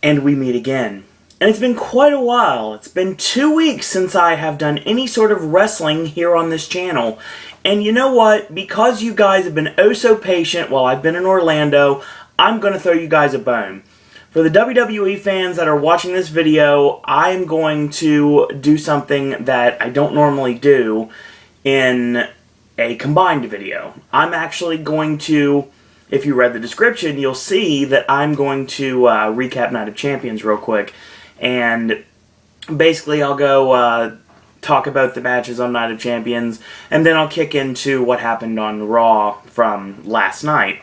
and we meet again. And it's been quite a while. It's been 2 weeks since I have done any sort of wrestling here on this channel. And you know what? Because you guys have been oh so patient while I've been in Orlando, I'm going to throw you guys a bone. For the WWE fans that are watching this video, I'm going to do something that I don't normally do in a combined video. I'm actually going to, if you read the description, you'll see that I'm going to recap Night of Champions real quick. And basically I'll go talk about the matches on Night of Champions, and then I'll kick into what happened on Raw from last night.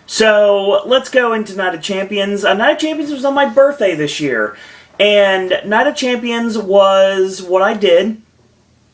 So let's go into Night of Champions. Night of Champions was on my birthday this year, and Night of Champions was what I did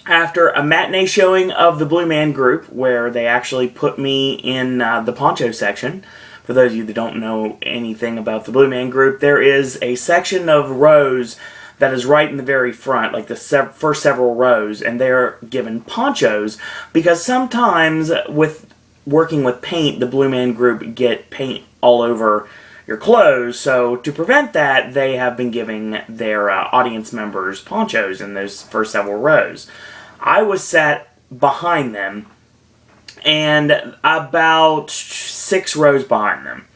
after a matinee showing of the Blue Man Group, where they actually put me in the poncho section. For those of you that don't know anything about the Blue Man Group, there is a section of rows that is right in the very front, like the first several rows, and they're given ponchos because sometimes with working with paint, the Blue Man Group get paint all over your clothes, so to prevent that, they have been giving their audience members ponchos in those first several rows. I was sat behind them, and about 6 rows behind them.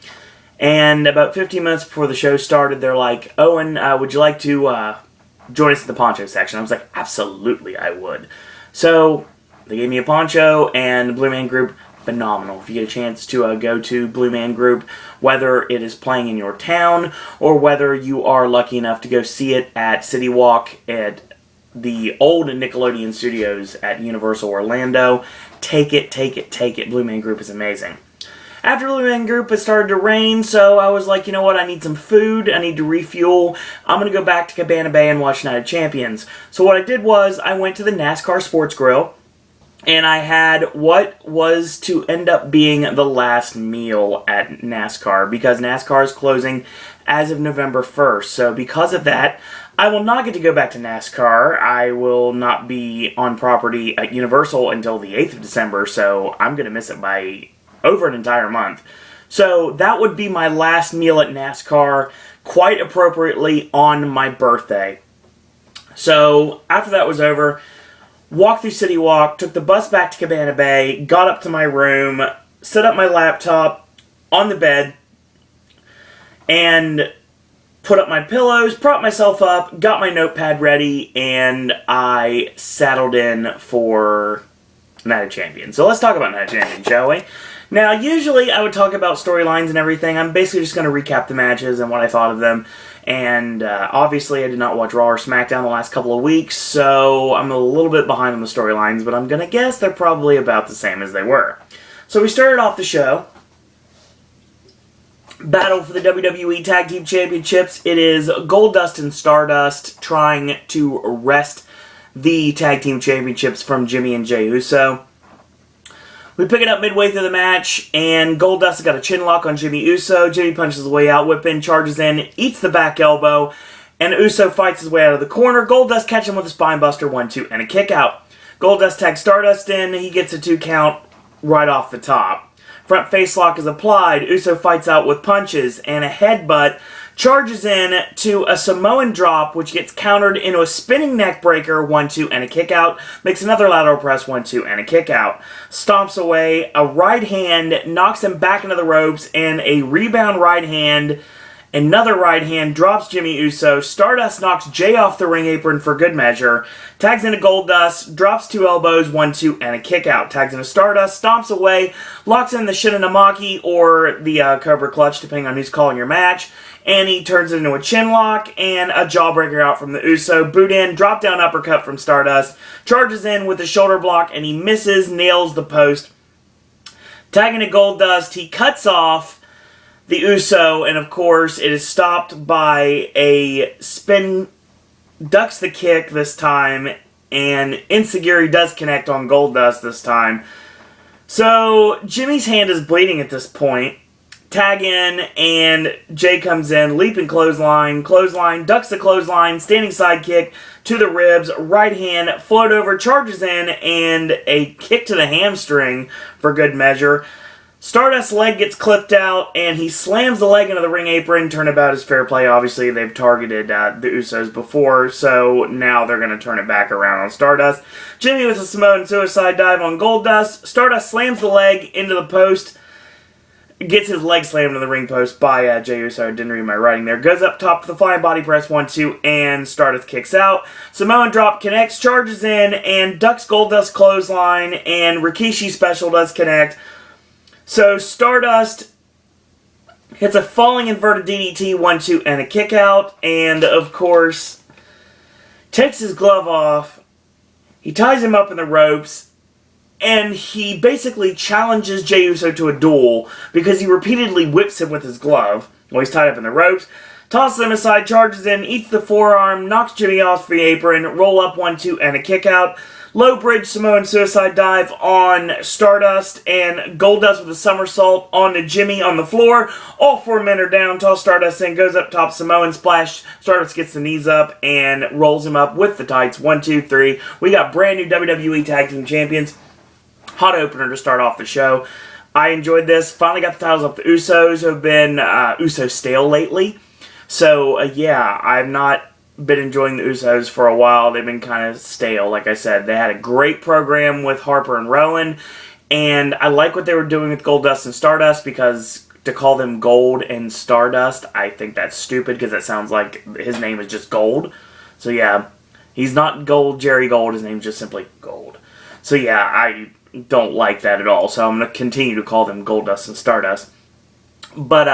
And about 15 minutes before the show started, they're like, "Owen, would you like to join us in the poncho section?" I was like, absolutely, I would. So they gave me a poncho, and the Blue Man Group, phenomenal. If you get a chance to go to Blue Man Group, whether it is playing in your town, or whether you are lucky enough to go see it at City Walk at the old Nickelodeon Studios at Universal Orlando, take it, take it, take it. Blue Man Group is amazing. After Blue Man Group, it started to rain, so I was like, you know what, I need some food, I need to refuel. I'm going to go back to Cabana Bay and watch Night of Champions. So what I did was, I went to the NASCAR Sports Grill, and I had what was to end up being the last meal at NASCAR, because NASCAR is closing as of November 1st. So because of that, I will not get to go back to NASCAR. I will not be on property at Universal until the 8th of December, so I'm going to miss it by over an entire month. So that would be my last meal at NASCAR, quite appropriately on my birthday. So after that was over, walked through City Walk, took the bus back to Cabana Bay, got up to my room, set up my laptop on the bed, and put up my pillows, propped myself up, got my notepad ready, and I saddled in for Night of Champions. So let's talk about Night of Champions, shall we? Now, usually I would talk about storylines and everything. I'm basically just going to recap the matches and what I thought of them. And obviously I did not watch Raw or SmackDown the last couple of weeks, so I'm a little bit behind on the storylines, but I'm going to guess they're probably about the same as they were. So we started off the show. Battle for the WWE Tag Team Championships. It is Goldust and Stardust trying to wrest the Tag Team Championships from Jimmy and Jey Uso. We pick it up midway through the match, and Goldust has got a chin lock on Jimmy Uso. Jimmy punches his way out, whip in, charges in, eats the back elbow, and Uso fights his way out of the corner. Goldust catches him with a spinebuster, 1-2, and a kick out. Goldust tags Stardust in. He gets a 2 count right off the top. Front face lock is applied. Uso fights out with punches and a headbutt. Charges in to a Samoan drop, which gets countered into a spinning neck breaker, 1-2, and a kick out. Makes another lateral press, 1-2, and a kick out. Stomps away a right hand, knocks him back into the ropes, and a rebound right hand. Another right hand drops Jimmy Uso. Stardust knocks Jey off the ring apron for good measure. Tags into Goldust, drops 2 elbows, 1-2, and a kick out. Tags into Stardust, stomps away, locks in the Shinanamaki or the Cobra Clutch, depending on who's calling your match. And he turns it into a chin lock and a jawbreaker out from the Uso. Boot in, drop down uppercut from Stardust. Charges in with a shoulder block and he misses, nails the post. Tagging to Goldust, he cuts off the Uso, and of course it is stopped by a spin, ducks the kick this time, and Enziguri does connect on Goldust this time. So Jimmy's hand is bleeding at this point. Tag in, and Jey comes in, leaping clothesline, ducks the clothesline, standing side kick to the ribs, right hand, float over, charges in, and a kick to the hamstring for good measure. Stardust's leg gets clipped out, and he slams the leg into the ring apron. Turnabout is fair play. Obviously, they've targeted the Usos before, so now they're going to turn it back around on Stardust. Jimmy with a Samoan suicide dive on Goldust. Stardust slams the leg into the post. Gets his leg slammed into the ring post by Jey Uso. I didn't read my writing there. Goes up top to the flying body press 1-2, and Stardust kicks out. Samoan drop connects, charges in, and ducks Goldust clothesline, and Rikishi special does connect. So Stardust hits a falling inverted DDT, 1-2, and a kick out. And, of course, takes his glove off. He ties him up in the ropes. And he basically challenges Jey Uso to a duel because he repeatedly whips him with his glove while he's tied up in the ropes. Tosses him aside, charges in, eats the forearm, knocks Jimmy off the apron, roll up, 1-2, and a kick out. Low bridge Samoan suicide dive on Stardust, and Goldust with a somersault onto Jimmy on the floor. All 4 men are down. Toss Stardust in, goes up top, Samoan splash. Stardust gets the knees up and rolls him up with the tights. 1, 2, 3. We got brand new WWE Tag Team Champions. Hot opener to start off the show. I enjoyed this. Finally got the titles off the Usos, who have been Uso stale lately. So, yeah, I've not been enjoying the Usos for a while. They've been kind of stale, like I said. They had a great program with Harper and Rowan, and I like what they were doing with Goldust and Stardust, because to call them Gold and Stardust, I think that's stupid, because that sounds like his name is just Gold. So yeah, he's not Gold, Jerry Gold, his name's just simply Gold. So yeah, I don't like that at all, so I'm going to continue to call them Goldust and Stardust. But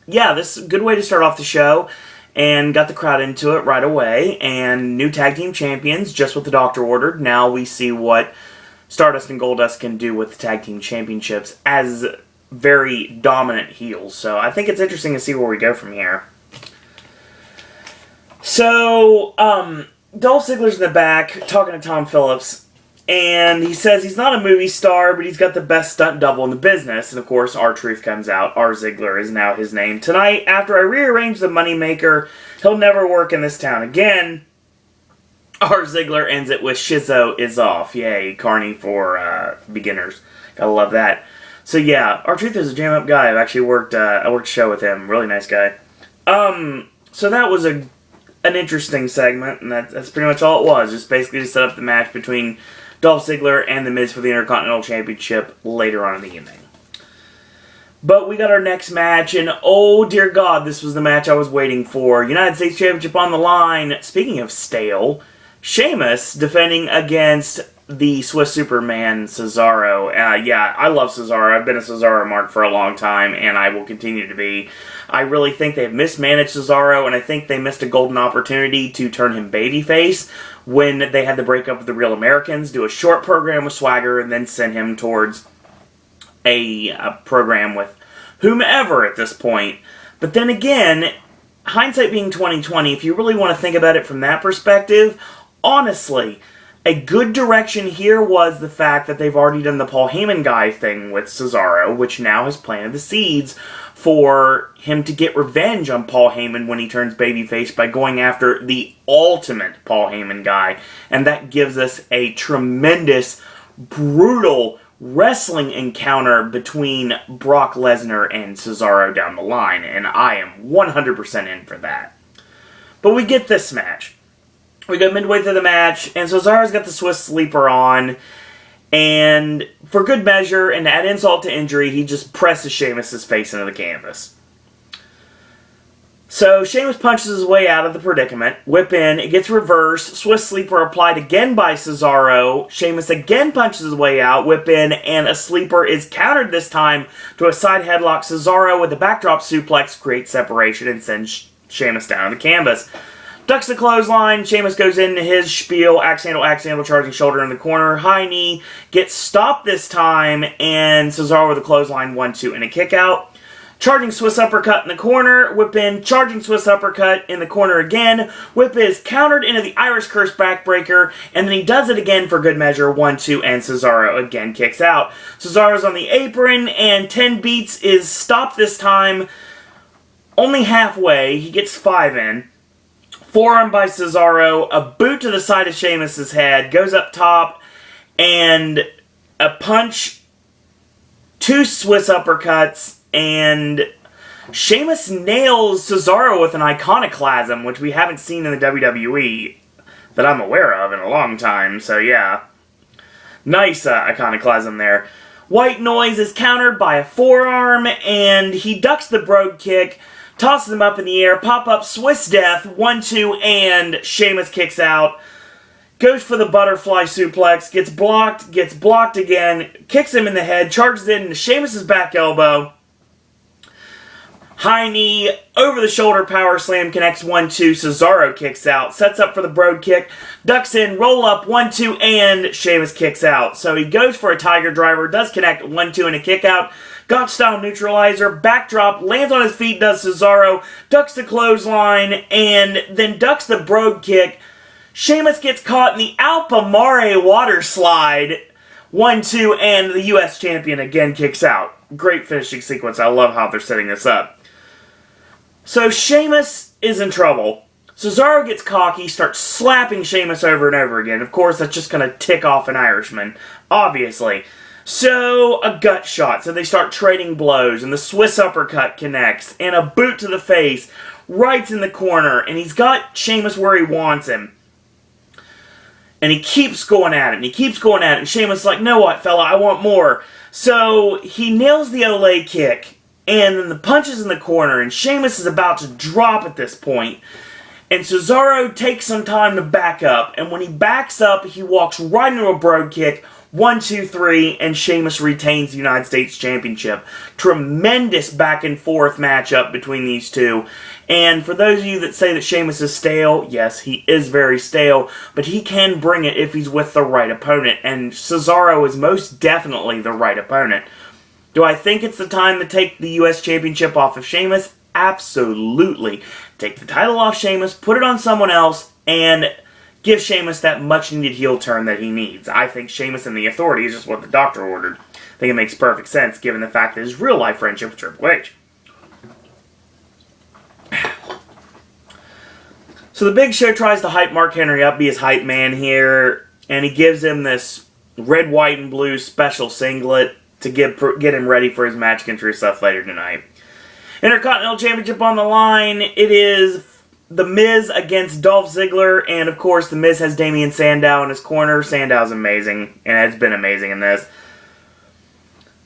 yeah, this is a good way to start off the show. And got the crowd into it right away. And new tag team champions, just what the doctor ordered. Now we see what Stardust and Goldust can do with the tag team championships as very dominant heels. So I think it's interesting to see where we go from here. So, Dolph Ziggler's in the back talking to Tom Phillips. And he says he's not a movie star, but he's got the best stunt double in the business. And of course, R-Truth comes out. R. Ziggler is now his name. Tonight, after I rearrange the Moneymaker, he'll never work in this town again. R. Ziggler ends it with Shizzo is off. Yay, Carney for beginners. Gotta love that. So yeah, R-Truth is a jam-up guy. I've actually worked a show with him. Really nice guy. So that was an interesting segment, and that's pretty much all it was. Just basically to set up the match between Dolph Ziggler and The Miz for the Intercontinental Championship later on in the evening. But we got our next match, and oh dear God, this was the match I was waiting for. United States Championship on the line. Speaking of stale, Sheamus defending against the Swiss Superman, Cesaro. Yeah, I love Cesaro. I've been a Cesaro mark for a long time, and I will continue to be. I really think they've mismanaged Cesaro, and I think they missed a golden opportunity to turn him babyface when they had the breakup with the Real Americans, do a short program with Swagger, and then send him towards a program with whomever at this point. But then again, hindsight being 2020, if you really want to think about it from that perspective, honestly, a good direction here was the fact that they've already done the Paul Heyman guy thing with Cesaro, which now has planted the seeds for him to get revenge on Paul Heyman when he turns babyface by going after the ultimate Paul Heyman guy. And that gives us a tremendous, brutal wrestling encounter between Brock Lesnar and Cesaro down the line. And I am 100% in for that. But we get this match. We go midway through the match, and Cesaro's got the Swiss Sleeper on, and for good measure, and to add insult to injury, he just presses Sheamus' face into the canvas. So Sheamus punches his way out of the predicament, whip in, it gets reversed, Swiss Sleeper applied again by Cesaro, Sheamus again punches his way out, whip in, and a Sleeper is countered this time to a side headlock. Cesaro with a backdrop suplex creates separation and sends Sheamus down to the canvas. Ducks the clothesline, Sheamus goes into his spiel, axe handle, charging shoulder in the corner, high knee, gets stopped this time, and Cesaro with a clothesline, 1-2, and a kick out. Charging Swiss uppercut in the corner, whip in, charging Swiss uppercut in the corner again, whip is countered into the Irish Curse backbreaker, and then he does it again for good measure, 1-2, and Cesaro again kicks out. Cesaro's on the apron, and 10 beats is stopped this time, only halfway, he gets 5 in. Forearm by Cesaro, a boot to the side of Sheamus' head, goes up top, and a punch 2 Swiss uppercuts, and Sheamus nails Cesaro with an iconoclasm, which we haven't seen in the WWE that I'm aware of in a long time, so yeah. Nice iconoclasm there. White Noise is countered by a forearm, and he ducks the Brogue Kick, tosses him up in the air, pop-up Swiss Death, 1-2, and Sheamus kicks out. Goes for the butterfly suplex, gets blocked again, kicks him in the head, charges in into Sheamus' back elbow. High knee, over the shoulder power slam, connects 1-2, Cesaro kicks out, sets up for the Brogue Kick, ducks in, roll up, 1-2, and Sheamus kicks out. So he goes for a Tiger Driver, does connect 1-2 and a kick out. Gotch style neutralizer, backdrop, lands on his feet, does Cesaro, ducks the clothesline, and then ducks the Brogue Kick. Sheamus gets caught in the Alpamare water slide, 1-2, and the U.S. champion again kicks out. Great finishing sequence. I love how they're setting this up. So Sheamus is in trouble. Cesaro gets cocky, starts slapping Sheamus over and over again. Of course, that's just going to tick off an Irishman, obviously. So, a gut shot. So they start trading blows, and the Swiss uppercut connects, and a boot to the face, right in the corner, and he's got Sheamus where he wants him. And he keeps going at it, and Sheamus is like, "No what, fella, I want more." So, he nails the Olay kick, and then the punches in the corner, and Sheamus is about to drop at this point. And Cesaro takes some time to back up, and when he backs up, he walks right into a Brogue Kick, 1, 2, 3, and Sheamus retains the United States Championship. Tremendous back and forth matchup between these two. And for those of you that say that Sheamus is stale, yes, he is very stale, but he can bring it if he's with the right opponent, and Cesaro is most definitely the right opponent. Do I think it's the time to take the U.S. Championship off of Sheamus? Absolutely. Take the title off Sheamus, put it on someone else, and give Sheamus that much-needed heel turn that he needs. I think Sheamus and the Authority is just what the doctor ordered. I think it makes perfect sense given the fact that his real-life friendship with Triple H. So the Big Show tries to hype Mark Henry up, be his hype man here, and he gives him this red, white, and blue special singlet to get him ready for his match against Rusev later tonight. Intercontinental Championship on the line. It is The Miz against Dolph Ziggler, and of course The Miz has Damian Sandow in his corner. Sandow's amazing, and has been amazing in this.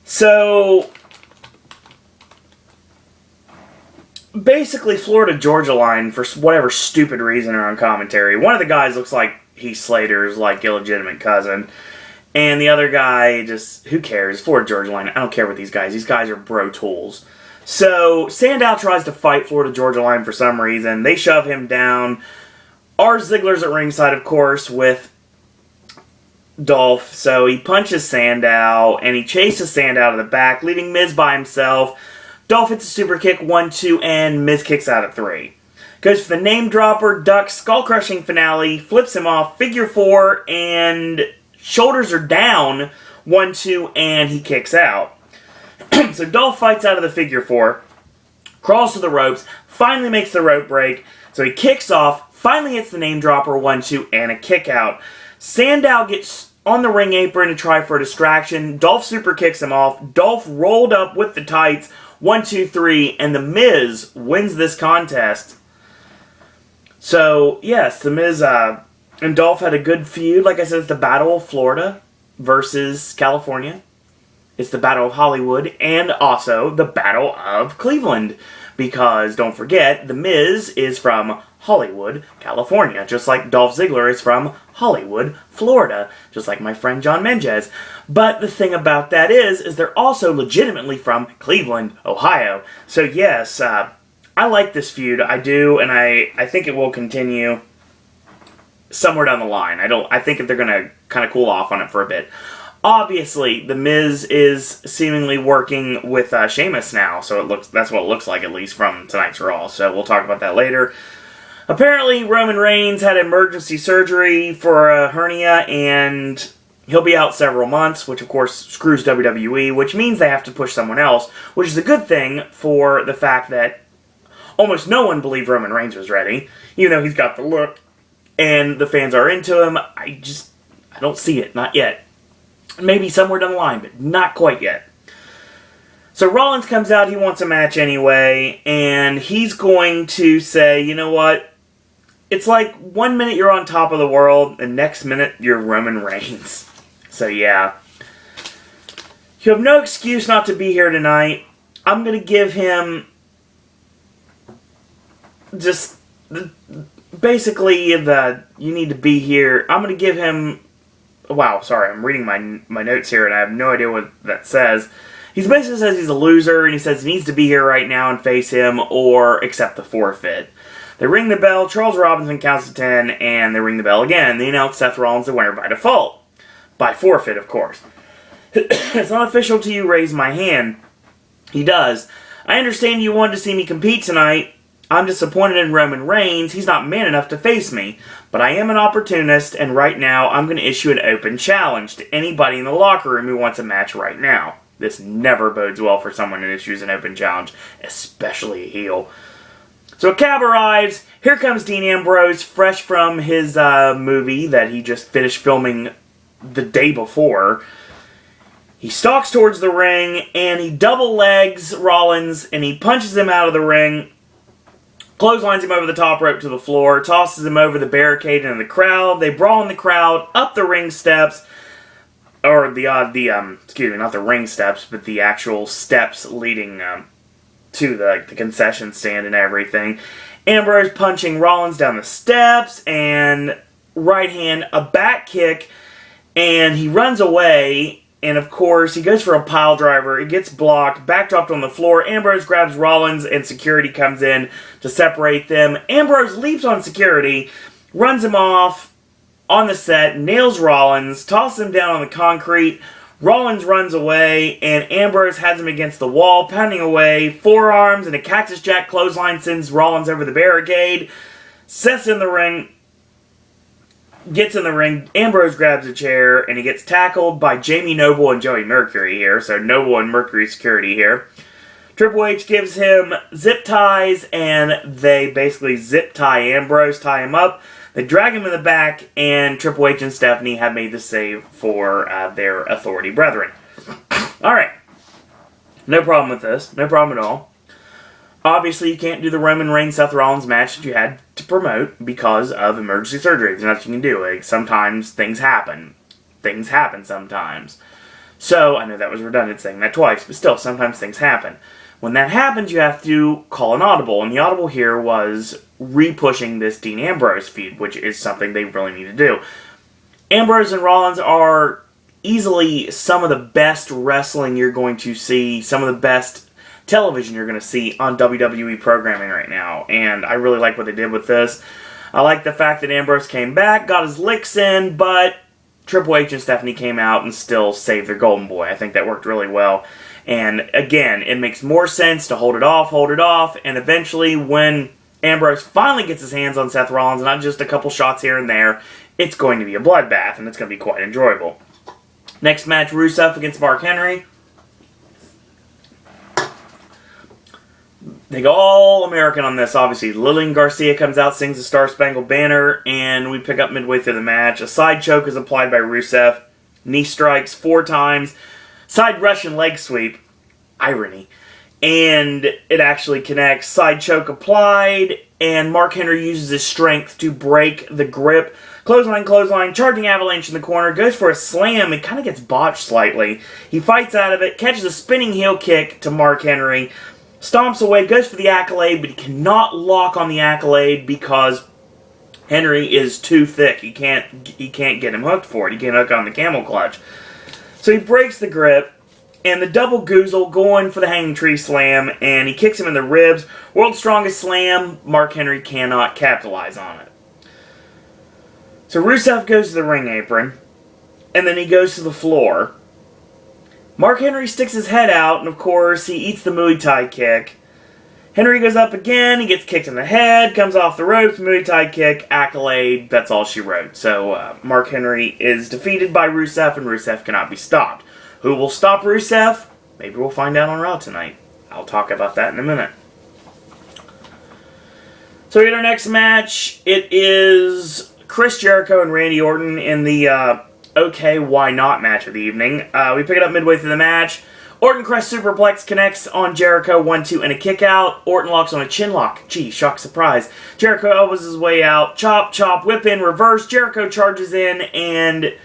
So, basically Florida Georgia line, for whatever stupid reason, are on commentary. One of the guys looks like Heath Slater's like illegitimate cousin, and the other guy just, who cares? Florida Georgia line, I don't care what these guys are bro tools. So, Sandow tries to fight Florida Georgia line for some reason. They shove him down. R. Ziggler's at ringside, of course, with Dolph. So, he punches Sandow, and he chases Sandow to the back, leaving Miz by himself. Dolph hits a super kick, 1, 2, and Miz kicks out at 3. Goes for the name dropper, ducks, skull-crushing finale, flips him off, figure 4, and shoulders are down, 1, 2, and he kicks out. So Dolph fights out of the figure 4, crawls to the ropes, finally makes the rope break, so he kicks off, finally hits the name dropper, 1, 2, and a kick out. Sandow gets on the ring apron to try for a distraction, Dolph super kicks him off, Dolph rolled up with the tights, 1, 2, 3, and The Miz wins this contest. So, yes, The Miz and Dolph had a good feud. Like I said, it's the Battle of Florida versus California. It's the Battle of Hollywood, and also the Battle of Cleveland. Because, don't forget, The Miz is from Hollywood, California. Just like Dolph Ziggler is from Hollywood, Florida. Just like my friend John Mendez. But the thing about that is they're also legitimately from Cleveland, Ohio. So yes, I like this feud. I do, and I think it will continue somewhere down the line. I think they're going to kind of cool off on it for a bit. Obviously, The Miz is seemingly working with Sheamus now, so that's what it looks like, at least from tonight's Raw, so we'll talk about that later. Apparently, Roman Reigns had emergency surgery for a hernia, and he'll be out several months, which of course screws WWE, which means they have to push someone else, which is a good thing for the fact that almost no one believed Roman Reigns was ready, even though he's got the look, and the fans are into him. I don't see it, not yet. Maybe somewhere down the line, but not quite yet. So Rollins comes out, he wants a match anyway, and he's going to say, you know what? It's like 1 minute you're on top of the world, and next minute you're Roman Reigns. So yeah. You have no excuse not to be here tonight. I'm going to give him just basically you need to be here. I'm going to give him... Wow, sorry, I'm reading my notes here and I have no idea what that says. He basically says he's a loser and he says he needs to be here right now and face him or accept the forfeit. They ring the bell, Charles Robinson counts to 10, and they ring the bell again. They announce Seth Rollins the winner by default. By forfeit, of course. It's not official till you raise my hand. He does. I understand you wanted to see me compete tonight. I'm disappointed in Roman Reigns. He's not man enough to face me. But I am an opportunist, and right now I'm going to issue an open challenge to anybody in the locker room who wants a match right now. This never bodes well for someone who issues an open challenge, especially a heel. So a cab arrives. Here comes Dean Ambrose, fresh from his movie that he just finished filming the day before. He stalks towards the ring, and he double legs Rollins, and he punches him out of the ring, clotheslines him over the top rope to the floor, tosses him over the barricade into the crowd. They brawl in the crowd, up the ring steps, or excuse me, not the ring steps, but the actual steps leading to the concession stand and everything. Ambrose punching Rollins down the steps, and right hand, a back kick, and he runs away. And of course, he goes for a pile driver. It gets blocked, backdropped on the floor. Ambrose grabs Rollins, and security comes in to separate them. Ambrose leaps on security, runs him off on the set, nails Rollins, tosses him down on the concrete. Rollins runs away, and Ambrose has him against the wall, pounding away. Forearms and a Cactus Jack clothesline sends Rollins over the barricade. Seth's in the ring. Gets in the ring, Ambrose grabs a chair, and he gets tackled by Jamie Noble and Joey Mercury here, so Noble and Mercury security here. Triple H gives him zip ties, and they basically zip tie Ambrose, tie him up. They drag him in the back, and Triple H and Stephanie have made the save for their authority brethren. Alright. No problem with this. No problem at all. Obviously, you can't do the Roman Reigns-Seth Rollins match that you had to promote because of emergency surgery. There's nothing you can do. Like, sometimes things happen. Things happen sometimes. So, I know that was redundant saying that twice, but still, sometimes things happen. When that happens, you have to call an audible, and the audible here was re-pushing this Dean Ambrose feud, which is something they really need to do. Ambrose and Rollins are easily some of the best wrestling you're going to see, some of the best television you're going to see on WWE programming right now, and I really like what they did with this. I like the fact that Ambrose came back, got his licks in, but Triple H and Stephanie came out and still saved their golden boy. I think that worked really well, and again, it makes more sense to hold it off, and eventually when Ambrose finally gets his hands on Seth Rollins, not just a couple shots here and there, it's going to be a bloodbath, and it's going to be quite enjoyable. Next match, Rusev against Mark Henry. They go all American on this, obviously. Lillian Garcia comes out, sings the Star Spangled Banner, and we pick up midway through the match. A side choke is applied by Rusev. Knee strikes 4 times. Side Russian leg sweep. Irony. And it actually connects. Side choke applied, and Mark Henry uses his strength to break the grip. Clothesline, charging avalanche in the corner, goes for a slam. It kind of gets botched slightly. He fights out of it, catches a spinning heel kick to Mark Henry, stomps away, goes for the accolade, but he cannot lock on the accolade because Henry is too thick. He can't get him hooked for it. He can't hook on the camel clutch. So he breaks the grip, and the double goozle going for the hanging tree slam, and he kicks him in the ribs. World's strongest slam. Mark Henry cannot capitalize on it. So Rusev goes to the ring apron, and then he goes to the floor. Mark Henry sticks his head out, and of course, he eats the Muay Thai kick. Henry goes up again, he gets kicked in the head, comes off the ropes, Muay Thai kick, accolade, that's all she wrote. So, Mark Henry is defeated by Rusev, and Rusev cannot be stopped. Who will stop Rusev? Maybe we'll find out on Raw tonight. I'll talk about that in a minute. So we get our next match. It is Chris Jericho and Randy Orton in the okay, why not match of the evening. We pick it up midway through the match. Orton crest superplex connects on Jericho, 1-2, and a kick out. Orton locks on a chin lock. Gee, shock surprise. Jericho elbows his way out. Chop, chop, whip in, reverse. Jericho charges in, and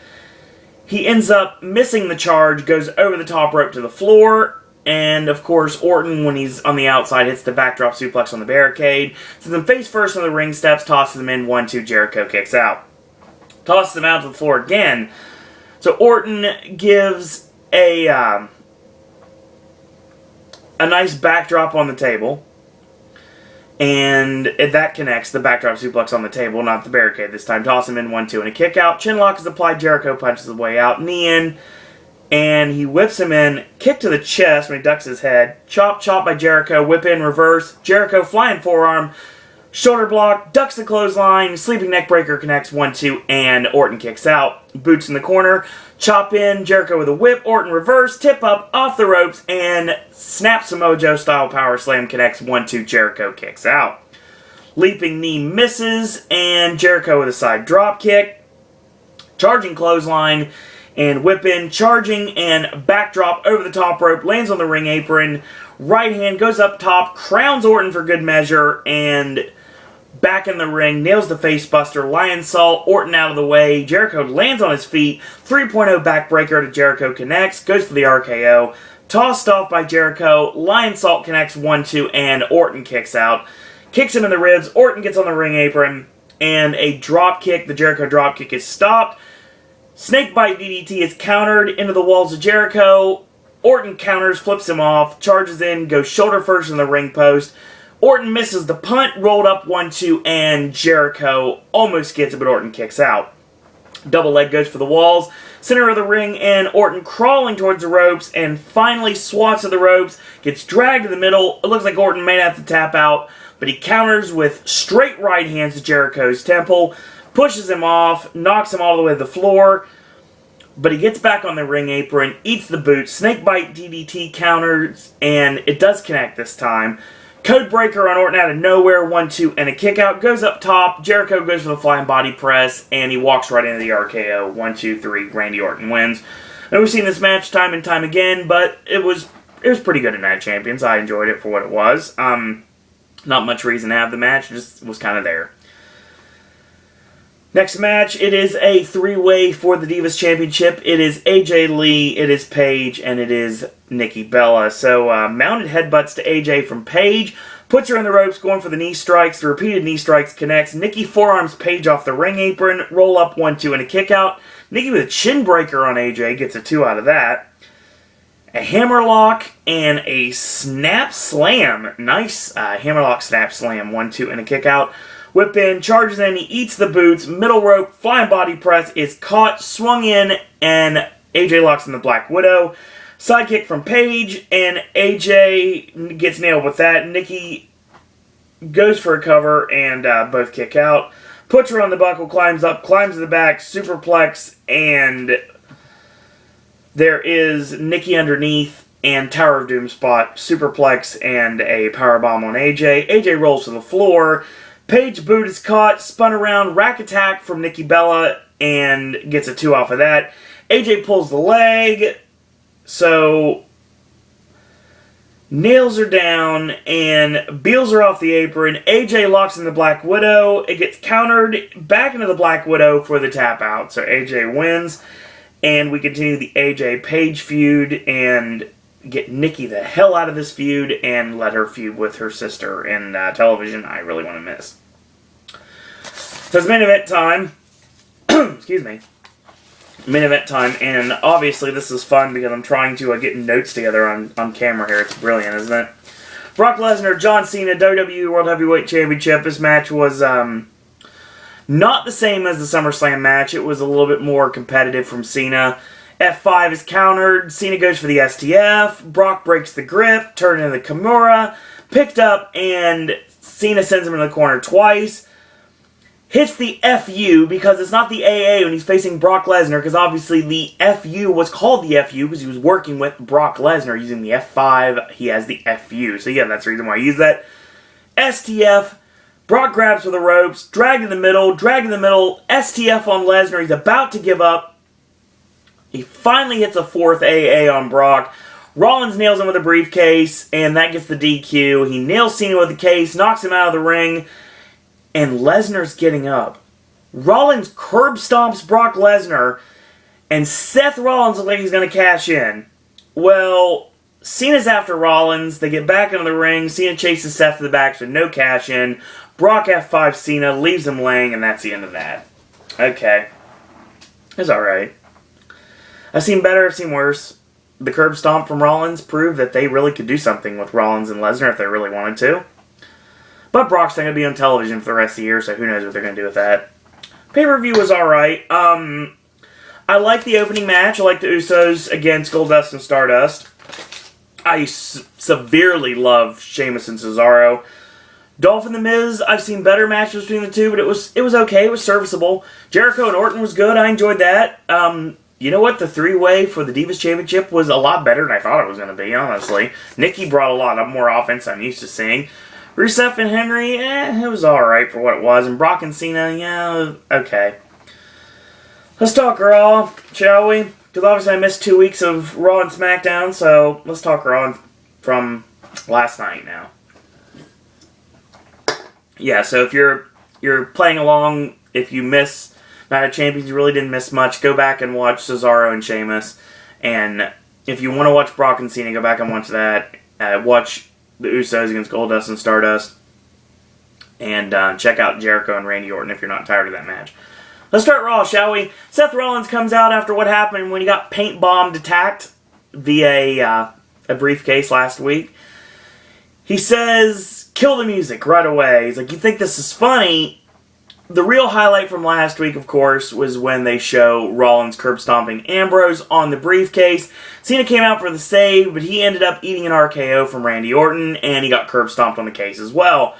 he ends up missing the charge, goes over the top rope to the floor. And, of course, Orton, when he's on the outside, hits the backdrop suplex on the barricade. So then face first on the ring steps, tosses him in, 1-2, Jericho kicks out. Tosses him out to the floor again. So Orton gives a nice backdrop on the table. And that connects the backdrop suplex on the table, not the barricade this time. Toss him in, 1-2, and a kick out. Chin lock is applied. Jericho punches his way out. Knee in. And he whips him in, kick to the chest when he ducks his head. Chop, chop by Jericho, whip in, reverse. Jericho flying forearm, shoulder block, ducks the clothesline, sleeping neck breaker connects, 1-2, and Orton kicks out. Boots in the corner, chop in, Jericho with a whip, Orton reverse, tip up, off the ropes, and snap Samoa Joe style power slam connects, 1-2, Jericho kicks out. Leaping knee misses, and Jericho with a side drop kick. Charging clothesline, and whip in, charging, and backdrop over the top rope, lands on the ring apron, right hand goes up top, crowns Orton for good measure, and back in the ring, nails the facebuster, lion salt, Orton out of the way, Jericho lands on his feet, 3.0 backbreaker to Jericho connects, goes for the RKO, tossed off by Jericho, lion salt connects, 1-2, and Orton kicks out, kicks him in the ribs, Orton gets on the ring apron, and a drop kick, the Jericho drop kick is stopped. Snakebite DDT is countered into the walls of Jericho. Orton counters, flips him off, charges in, goes shoulder first in the ring post. Orton misses the punt, rolled up 1-2, and Jericho almost gets it, but Orton kicks out. Double leg goes for the walls. Center of the ring, and Orton crawling towards the ropes, and finally swats at the ropes, gets dragged to the middle. It looks like Orton may have to tap out, but he counters with straight right hands to Jericho's temple. Pushes him off, knocks him all the way to the floor, but he gets back on the ring apron, eats the boot, snakebite DDT counters, and it does connect this time. Codebreaker on Orton out of nowhere, 1-2, and a kick out, goes up top, Jericho goes for the flying body press, and he walks right into the RKO, 1-2-3, Randy Orton wins. And we've seen this match time and time again, but it was pretty good in Night Champions. I enjoyed it for what it was. Not much reason to have the match, just was kind of there. Next match, it is a three-way for the Divas Championship. It is AJ Lee, it is Paige, and it is Nikki Bella. So, mounted headbutts to AJ from Paige, puts her in the ropes, going for the knee strikes. The repeated knee strikes connects. Nikki forearms Paige off the ring apron, roll up 1-2 and a kick out. Nikki with a chin breaker on AJ, gets a 2 out of that. A hammerlock and a snap slam. Nice hammerlock snap slam, 1-2 and a kick out. Whip in, charges in, he eats the boots, middle rope, flying body press is caught, swung in, and AJ locks in the Black Widow. Sidekick from Paige, and AJ gets nailed with that. Nikki goes for a cover, and both kick out. Puts her on the buckle, climbs up, climbs to the back, superplex, and there is Nikki underneath, and Tower of Doom spot, superplex, and a powerbomb on AJ. AJ rolls to the floor. Paige boot is caught, spun around, rack attack from Nikki Bella, and gets a 2 off of that. AJ pulls the leg, so nails her down, and beels her off the apron. AJ locks in the Black Widow. It gets countered back into the Black Widow for the tap out, so AJ wins. And we continue the AJ Paige feud, and get Nikki the hell out of this feud and let her feud with her sister in television. I really want to miss. So it's main event time. Excuse me. Main event time, and obviously this is fun because I'm trying to get notes together on camera here. It's brilliant, isn't it? Brock Lesnar, John Cena, WWE World Heavyweight Championship. This match was not the same as the SummerSlam match. It was a little bit more competitive from Cena. F5 is countered. Cena goes for the STF. Brock breaks the grip. Turned into the Kimura. Picked up, and Cena sends him in the corner twice. Hits the FU because it's not the AA when he's facing Brock Lesnar, because obviously the FU was called the FU because he was working with Brock Lesnar using the F5. He has the FU. So yeah, that's the reason why I use that. STF. Brock grabs for the ropes. Drag in the middle. STF on Lesnar. He's about to give up. He finally hits a 4th AA on Brock. Rollins nails him with a briefcase, and that gets the DQ. He nails Cena with the case, knocks him out of the ring, and Lesnar's getting up. Rollins curb stomps Brock Lesnar, and Seth Rollins looks like he's going to cash in. Well, Cena's after Rollins. They get back into the ring. Cena chases Seth to the back, so no cash in. Brock F5 Cena, leaves him laying, and that's the end of that. Okay. It's alright. I've seen better, I've seen worse. The curb stomp from Rollins proved that they really could do something with Rollins and Lesnar if they really wanted to. But Brock's not going to be on television for the rest of the year, so who knows what they're going to do with that. Pay-per-view was alright. I like the opening match. I like the Usos against Goldust and Stardust. I severely love Sheamus and Cesaro. Dolph and The Miz, I've seen better matches between the two, but it was okay. It was serviceable. Jericho and Orton was good. I enjoyed that. You know what? The three-way for the Divas Championship was a lot better than I thought it was going to be, honestly. Nikki brought a lot of more offense I'm used to seeing. Rusev and Henry, it was alright for what it was. And Brock and Cena, yeah, okay. Let's talk Raw, shall we? Because obviously I missed 2 weeks of Raw and SmackDown, so let's talk Raw from last night now. Yeah, so if you're playing along, if you miss Night of Champions, you really didn't miss much, go back and watch Cesaro and Sheamus. And if you want to watch Brock and Cena, go back and watch that. Watch the Usos against Goldust and Stardust. And check out Jericho and Randy Orton if you're not tired of that match. Let's start Raw, shall we? Seth Rollins comes out after what happened when he got paint bombed attacked via a briefcase last week. He says, kill the music right away. He's like, you think this is funny? The real highlight from last week, of course, was when they show Rollins curb stomping Ambrose on the briefcase. Cena came out for the save, but he ended up eating an RKO from Randy Orton, and he got curb stomped on the case as well.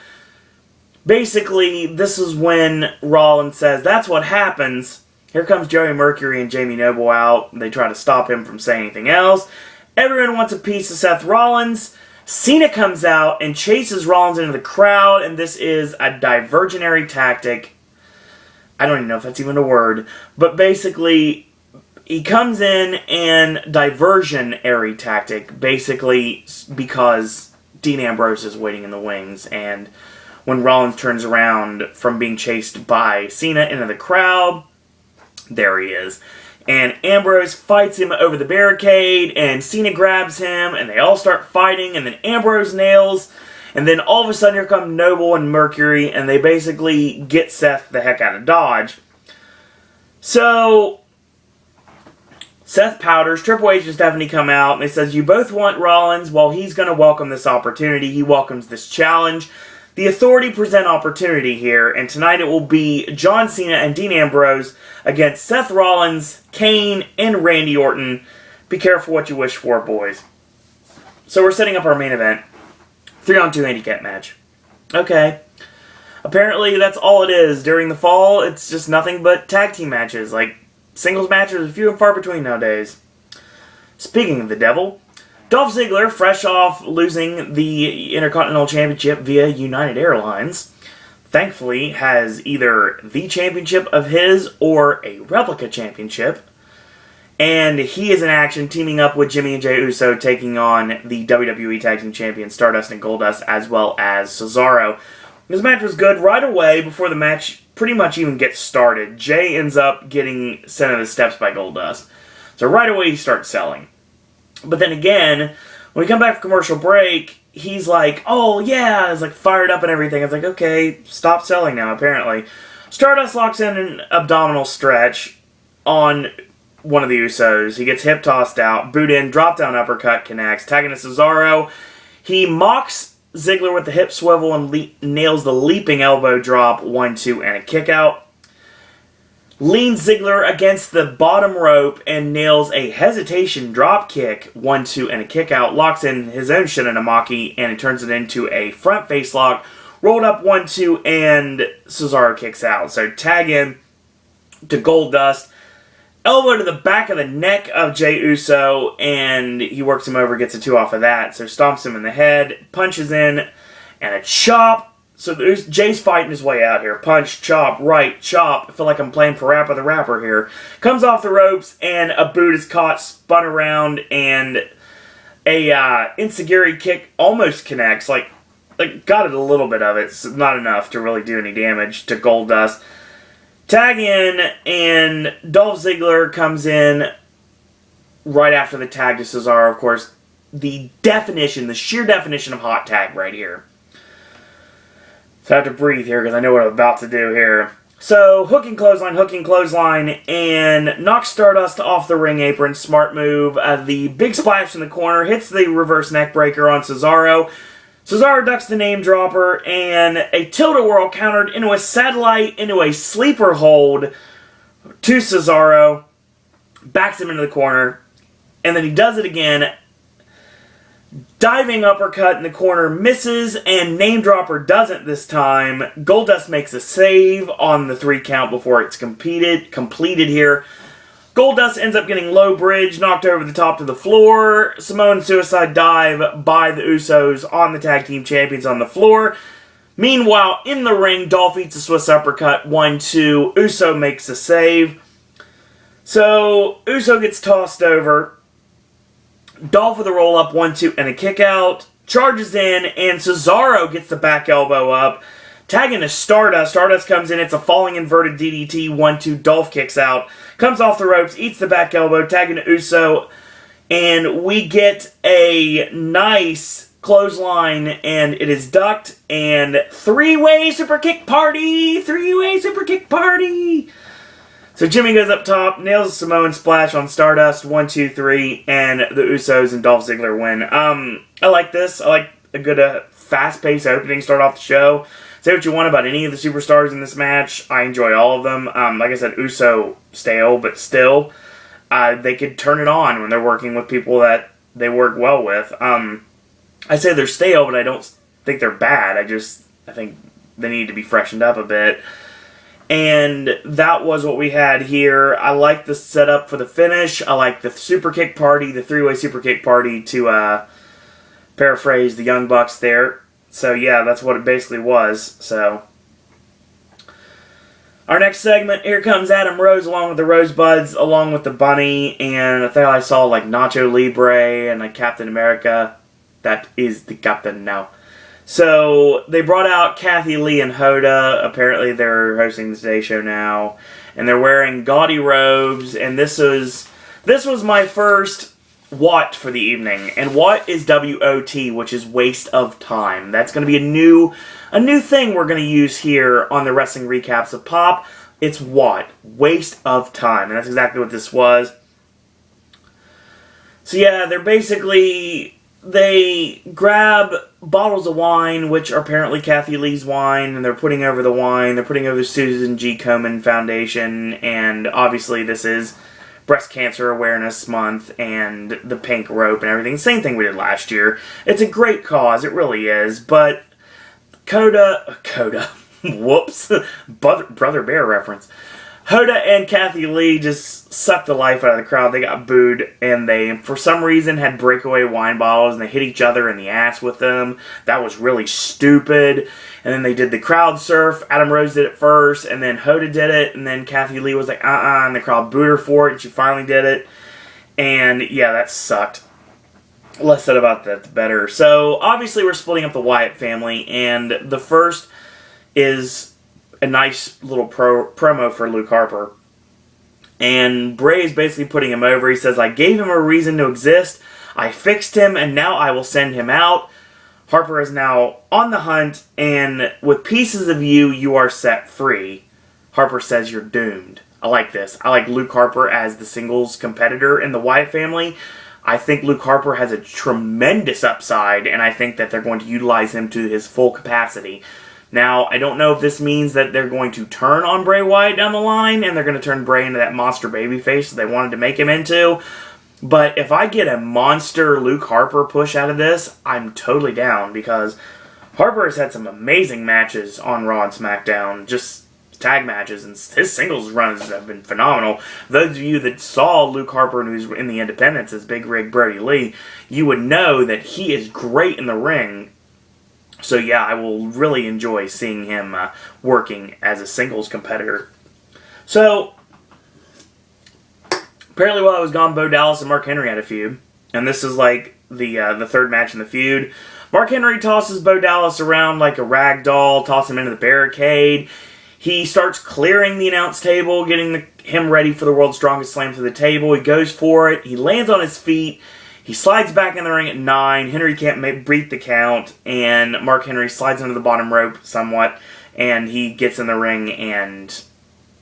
Basically, this is when Rollins says, that's what happens. Here comes Joey Mercury and Jamie Noble out. They try to stop him from saying anything else. Everyone wants a piece of Seth Rollins. Cena comes out and chases Rollins into the crowd, and this is a diversionary tactic. I don't even know if that's even a word. But basically, he comes in and diversionary tactic, basically because Dean Ambrose is waiting in the wings, and when Rollins turns around from being chased by Cena into the crowd, there he is. And Ambrose fights him over the barricade, and Cena grabs him, and they all start fighting, and then Ambrose nails, and then all of a sudden here come Noble and Mercury, and they basically get Seth the heck out of Dodge. So, Seth powders, Triple H and Stephanie come out, and they says, you both want Rollins, well, he's going to welcome this opportunity, he welcomes this challenge. The Authority present opportunity here, and tonight it will be John Cena and Dean Ambrose against Seth Rollins, Kane, and Randy Orton. Be careful what you wish for, boys. So we're setting up our main event. 3-on-2 handicap match. Okay. Apparently that's all it is. During the fall, it's just nothing but tag team matches. Like, singles matches are few and far between nowadays. Speaking of the devil, Dolph Ziggler, fresh off losing the Intercontinental Championship via United Airlines, thankfully has either the championship of his or a replica championship. And he is in action teaming up with Jimmy and Jey Uso, taking on the WWE Tag Team Champions Stardust and Goldust, as well as Cesaro. This match was good right away before the match pretty much even gets started. Jey ends up getting sent to the steps by Goldust. So right away he starts selling. But then again, when we come back from commercial break, he's like, oh yeah, he's like fired up and everything. I was like, okay, stop selling now, apparently. Stardust locks in an abdominal stretch on one of the Usos. He gets hip tossed out, boot in, drop down uppercut, connects, tagging to Cesaro. He mocks Ziggler with the hip swivel and nails the leaping elbow drop, 1-2, and a kick out. Leans Ziggler against the bottom rope and nails a hesitation drop kick, 1-2, and a kick out. Locks in his own Shinanamaki, and it turns it into a front face lock. Rolled up 1-2, and Cesaro kicks out. So tag in to Goldust. Elbow to the back of the neck of Jey Uso, and he works him over, gets a 2 off of that. So stomps him in the head, punches in, and a chop. So Jay's fighting his way out here. Punch, chop, right, chop. I feel like I'm playing Parappa the Rapper here. Comes off the ropes, and a boot is caught, spun around, and A Enziguri kick almost connects, like got it a little bit of it, so not enough to really do any damage to Goldust. Tag in, and Dolph Ziggler comes in right after the tag to Cesaro. Of course, the sheer definition of hot tag right here. So I have to breathe here because I know what I'm about to do here. So, hooking clothesline, and knocks Stardust off the ring apron. Smart move. The big splash in the corner hits the reverse neck breaker on Cesaro. Cesaro ducks the name dropper, and a tilt-a-whirl countered into a satellite, into a sleeper hold to Cesaro. Backs him into the corner, and then he does it again. Diving uppercut in the corner, misses, and name dropper doesn't this time. Goldust makes a save on the 3 count before it's completed here. Goldust ends up getting low bridge, knocked over the top to the floor. Samoan suicide dive by the Usos on the tag team champions on the floor. Meanwhile, in the ring, Dolph eats a Swiss uppercut, 1-2. Uso makes a save. So, Uso gets tossed over. Dolph with a roll-up, 1-2, and a kick-out. Charges in, and Cesaro gets the back elbow up. Tagging to Stardust. Stardust comes in. It's a falling inverted DDT, 1-2. Dolph kicks out. Comes off the ropes, eats the back elbow, tagging to Uso. And we get a nice clothesline, and it is ducked. And three-way super kick party! Three-way super kick party! So Jimmy goes up top, nails a Samoan splash on Stardust, 1, 2, 3, and the Usos and Dolph Ziggler win. I like this. I like a good fast-paced opening, start off the show. Say what you want about any of the superstars in this match. I enjoy all of them. Like I said, Uso stale, but still, they could turn it on when they're working with people that they work well with. I say they're stale, but I don't think they're bad. I think they need to be freshened up a bit. And that was what we had here. I like the setup for the finish. I like the super kick party, the three-way super kick party, to paraphrase the Young Bucks there. So yeah, that's what it basically was. So our next segment, here comes Adam Rose along with the Rosebuds, along with the Bunny, and I think I saw like Nacho Libre and like Captain America. That is the Captain now. So, they brought out Kathy Lee and Hoda. Apparently, they're hosting the Today Show now. And they're wearing gaudy robes. And this was my first WOT for the evening. And WOT is W-O-T, which is waste of time. That's going to be a new thing we're going to use here on the Wrestling Recaps of Pop. It's WOT, waste of time. And that's exactly what this was. So yeah, they grab bottles of wine, which are apparently Kathy Lee's wine, and they're putting over the wine. They're putting over the Susan G. Komen Foundation, and obviously this is Breast Cancer Awareness Month and the pink rope and everything. Same thing we did last year. It's a great cause, it really is, but Coda, whoops, Brother Bear reference. Hoda and Kathy Lee just sucked the life out of the crowd. They got booed, and they, for some reason, had breakaway wine bottles, and they hit each other in the ass with them. That was really stupid. And then they did the crowd surf. Adam Rose did it first, and then Hoda did it, and then Kathy Lee was like, and the crowd booed her for it, and she finally did it. And, yeah, that sucked. Less said about that, the better. So, obviously, we're splitting up the Wyatt family, and the first is a nice little promo for Luke Harper. And Bray is basically putting him over. He says, I gave him a reason to exist. I fixed him, and now I will send him out. Harper is now on the hunt, and with pieces of you, you are set free. Harper says you're doomed. I like this. I like Luke Harper as the singles competitor in the Wyatt family. I think Luke Harper has a tremendous upside, and I think that they're going to utilize him to his full capacity. Now, I don't know if this means that they're going to turn on Bray Wyatt down the line, and they're going to turn Bray into that monster babyface that they wanted to make him into. But if I get a monster Luke Harper push out of this, I'm totally down, because Harper has had some amazing matches on Raw and SmackDown, just tag matches, and his singles runs have been phenomenal. Those of you that saw Luke Harper and who's in the Independents as Big Rig Brody Lee, you would know that he is great in the ring. So yeah, I will really enjoy seeing him working as a singles competitor. So, apparently while I was gone, Bo Dallas and Mark Henry had a feud. And this is like the third match in the feud. Mark Henry tosses Bo Dallas around like a rag doll, tosses him into the barricade. He starts clearing the announce table, getting him ready for the World's Strongest Slam through the table. He goes for it. He lands on his feet. He slides back in the ring at 9. Henry can't beat the count, and Mark Henry slides under the bottom rope somewhat, and he gets in the ring, and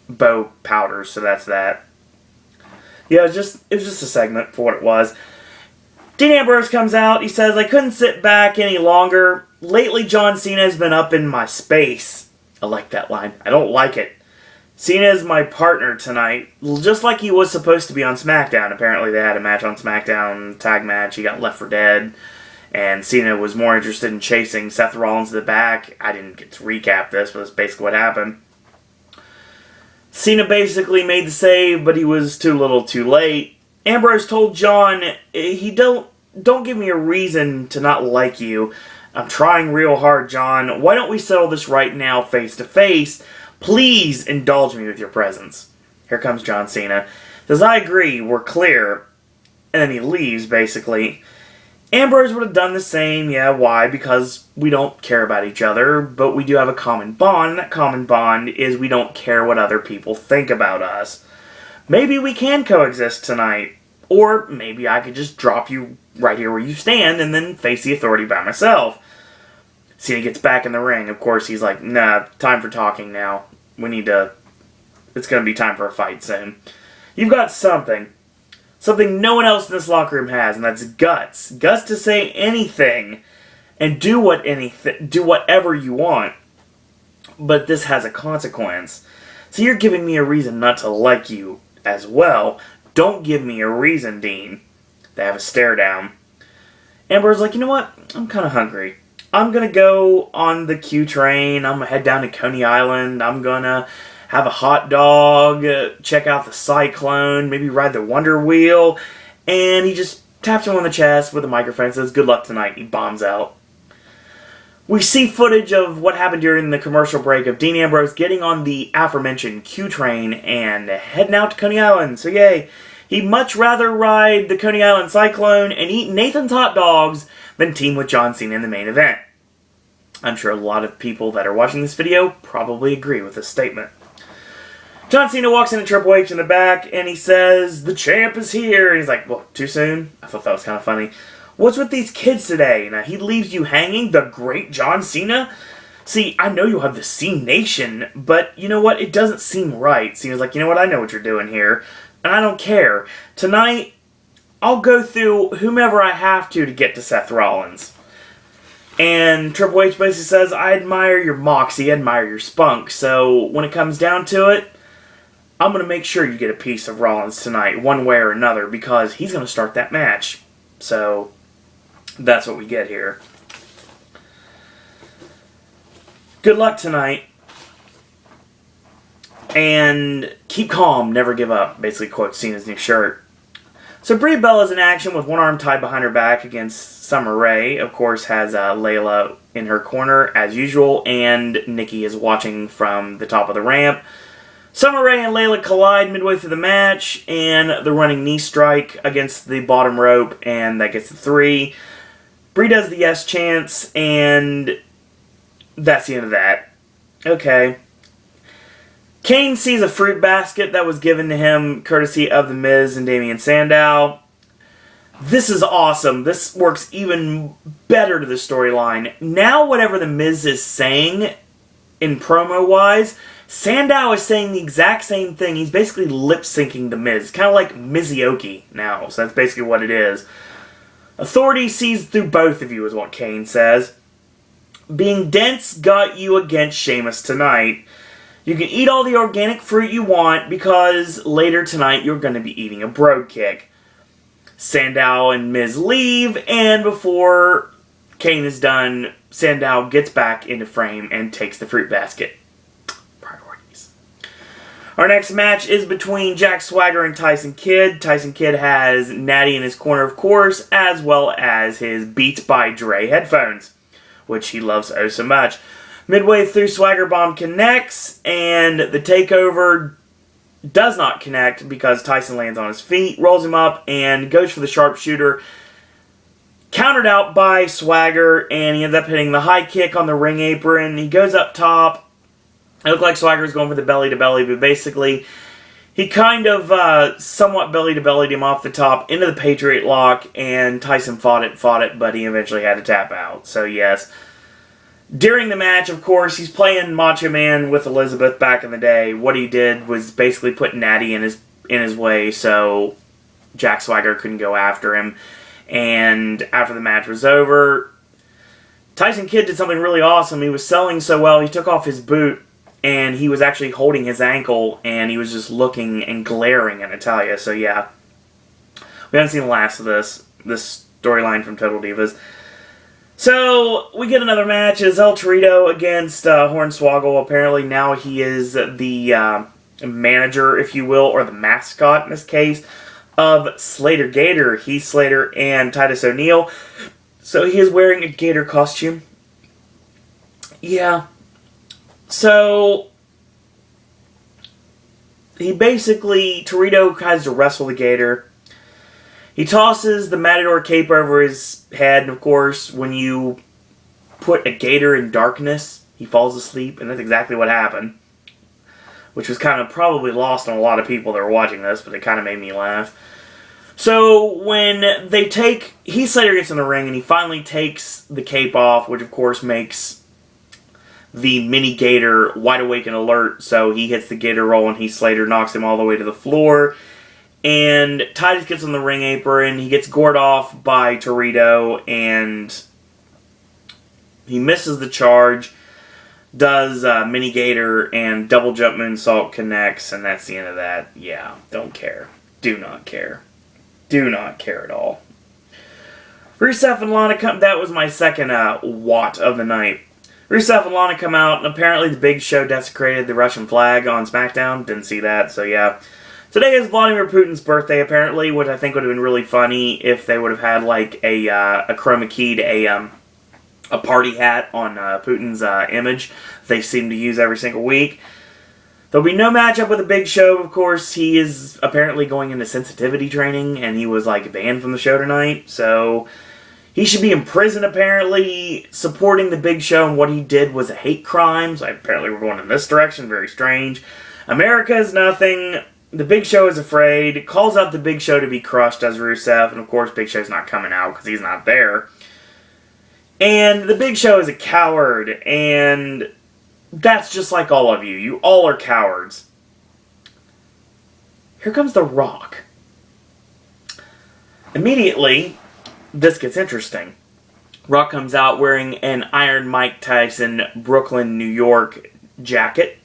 Bo powders, so that's that. Yeah, it was just a segment for what it was. Dean Ambrose comes out. He says, "I couldn't sit back any longer. Lately, John Cena has been up in my space." I like that line. I don't like it. Cena is my partner tonight, just like he was supposed to be on SmackDown. Apparently, they had a match on SmackDown, tag match. He got left for dead, and Cena was more interested in chasing Seth Rollins to the back. I didn't get to recap this, but that's basically what happened. Cena basically made the save, but he was too little too late. Ambrose told John, don't give me a reason to not like you. I'm trying real hard, John. Why don't we settle this right now, face to face? Please indulge me with your presence. Here comes John Cena. Says, I agree, we're clear. And then he leaves, basically. Ambrose would have done the same. Yeah, why? Because we don't care about each other, but we do have a common bond, and that common bond is we don't care what other people think about us. Maybe we can coexist tonight. Or maybe I could just drop you right here where you stand and then face the Authority by myself. Cena gets back in the ring. Of course, he's like, nah, time for talking now. It's going to be time for a fight soon. You've got something. Something no one else in this locker room has, and that's guts. Guts to say anything and do whatever you want. But this has a consequence. So you're giving me a reason not to like you as well. Don't give me a reason, Dean. They have a stare down. Amber's like, you know what? I'm kind of hungry. I'm going to go on the Q train. I'm going to head down to Coney Island. I'm going to have a hot dog, check out the Cyclone, maybe ride the Wonder Wheel. And he just taps him on the chest with a microphone and says, good luck tonight. He bombs out. We see footage of what happened during the commercial break of Dean Ambrose getting on the aforementioned Q train and heading out to Coney Island. So yay, he'd much rather ride the Coney Island Cyclone and eat Nathan's hot dogs than team with John Cena in the main event. I'm sure a lot of people that are watching this video probably agree with this statement. John Cena walks into Triple H in the back and he says, the champ is here. And he's like, well, too soon? I thought that was kind of funny. What's with these kids today? Now, he leaves you hanging, the great John Cena? See, I know you have the C Nation, but you know what? It doesn't seem right. Cena's like, you know what? I know what you're doing here, and I don't care. Tonight, I'll go through whomever I have to get to Seth Rollins. And Triple H basically says, I admire your moxie, I admire your spunk, so when it comes down to it, I'm going to make sure you get a piece of Rollins tonight, one way or another, because he's going to start that match. So, that's what we get here. Good luck tonight. And keep calm, never give up. Basically quotes Cena's new shirt. So Brie Bella's in action with one arm tied behind her back against Summer Rae. Of course, has Layla in her corner as usual. And Nikki is watching from the top of the ramp. Summer Rae and Layla collide midway through the match. And the running knee strike against the bottom rope. And that gets the 3. Brie does the yes chance, and that's the end of that. Okay. Kane sees a fruit basket that was given to him courtesy of The Miz and Damian Sandow. This is awesome. This works even better to the storyline. Now whatever The Miz is saying in promo-wise, Sandow is saying the exact same thing. He's basically lip-syncing The Miz. Kind of like Mizioki now, so that's basically what it is. Authority sees through both of you, is what Kane says. Being dense got you against Sheamus tonight. You can eat all the organic fruit you want, because later tonight you're going to be eating a brogue kick. Sandow and Miz leave, and before Kane is done, Sandow gets back into frame and takes the fruit basket. Priorities. Our next match is between Jack Swagger and Tyson Kidd. Tyson Kidd has Natty in his corner, of course, as well as his Beats by Dre headphones, which he loves oh so much. Midway through, Swagger Bomb connects, and the takeover, does not connect because Tyson lands on his feet, rolls him up, and goes for the sharpshooter. Countered out by Swagger, and he ends up hitting the high kick on the ring apron. He goes up top. It looked like Swagger's going for the belly-to-belly, but basically he kind of somewhat belly-to-bellied him off the top into the Patriot Lock, and Tyson fought it, but he eventually had to tap out. So yes. During the match, of course, he's playing Macho Man with Elizabeth back in the day. What he did was basically put Natty in his way, so Jack Swagger couldn't go after him. And after the match was over, Tyson Kidd did something really awesome. He was selling so well, he took off his boot, and he was actually holding his ankle, and he was just looking and glaring at Natalya. So yeah, we haven't seen the last of this storyline from Total Divas. So, we get another match. It's El Torito against Hornswoggle. Apparently now he is the manager, if you will, or the mascot in this case, of Slater Gator, Heath Slater, and Titus O'Neil. So he is wearing a gator costume. Yeah. So, Torito tries to wrestle the gator. He tosses the Matador cape over his head, and of course, when you put a gator in darkness, he falls asleep, and that's exactly what happened. Which was kind of probably lost on a lot of people that were watching this, but it kind of made me laugh. So, when they Heath Slater gets in the ring, and he finally takes the cape off, which of course makes the mini gator wide awake and alert, so he hits the gator roll, and Heath Slater knocks him all the way to the floor. And Titus gets on the ring apron. He gets gored off by Torito, and he misses the charge. Does mini gator and double jump moonsault connects, and that's the end of that. Yeah, don't care. Do not care. Do not care at all. Rusev and Lana come. That was my second Watt of the night. Rusev and Lana come out, and apparently the Big Show desecrated the Russian flag on SmackDown. Didn't see that, so yeah. Today is Vladimir Putin's birthday, apparently, which I think would have been really funny if they would have had, like, a chroma keyed, a party hat on Putin's image they seem to use every single week. There'll be no matchup with the Big Show, of course. He is apparently going into sensitivity training, and he was, like, banned from the show tonight, so he should be in prison, apparently. Supporting the Big Show, and what he did was a hate crime, so apparently we're going in this direction. Very strange. America is nothing. The Big Show is afraid, calls out the Big Show to be crushed as Rusev, and of course Big Show's not coming out because he's not there. And the Big Show is a coward, and that's just like all of you. You all are cowards. Here comes The Rock. Immediately, this gets interesting. Rock comes out wearing an Iron Mike Tyson Brooklyn, New York jacket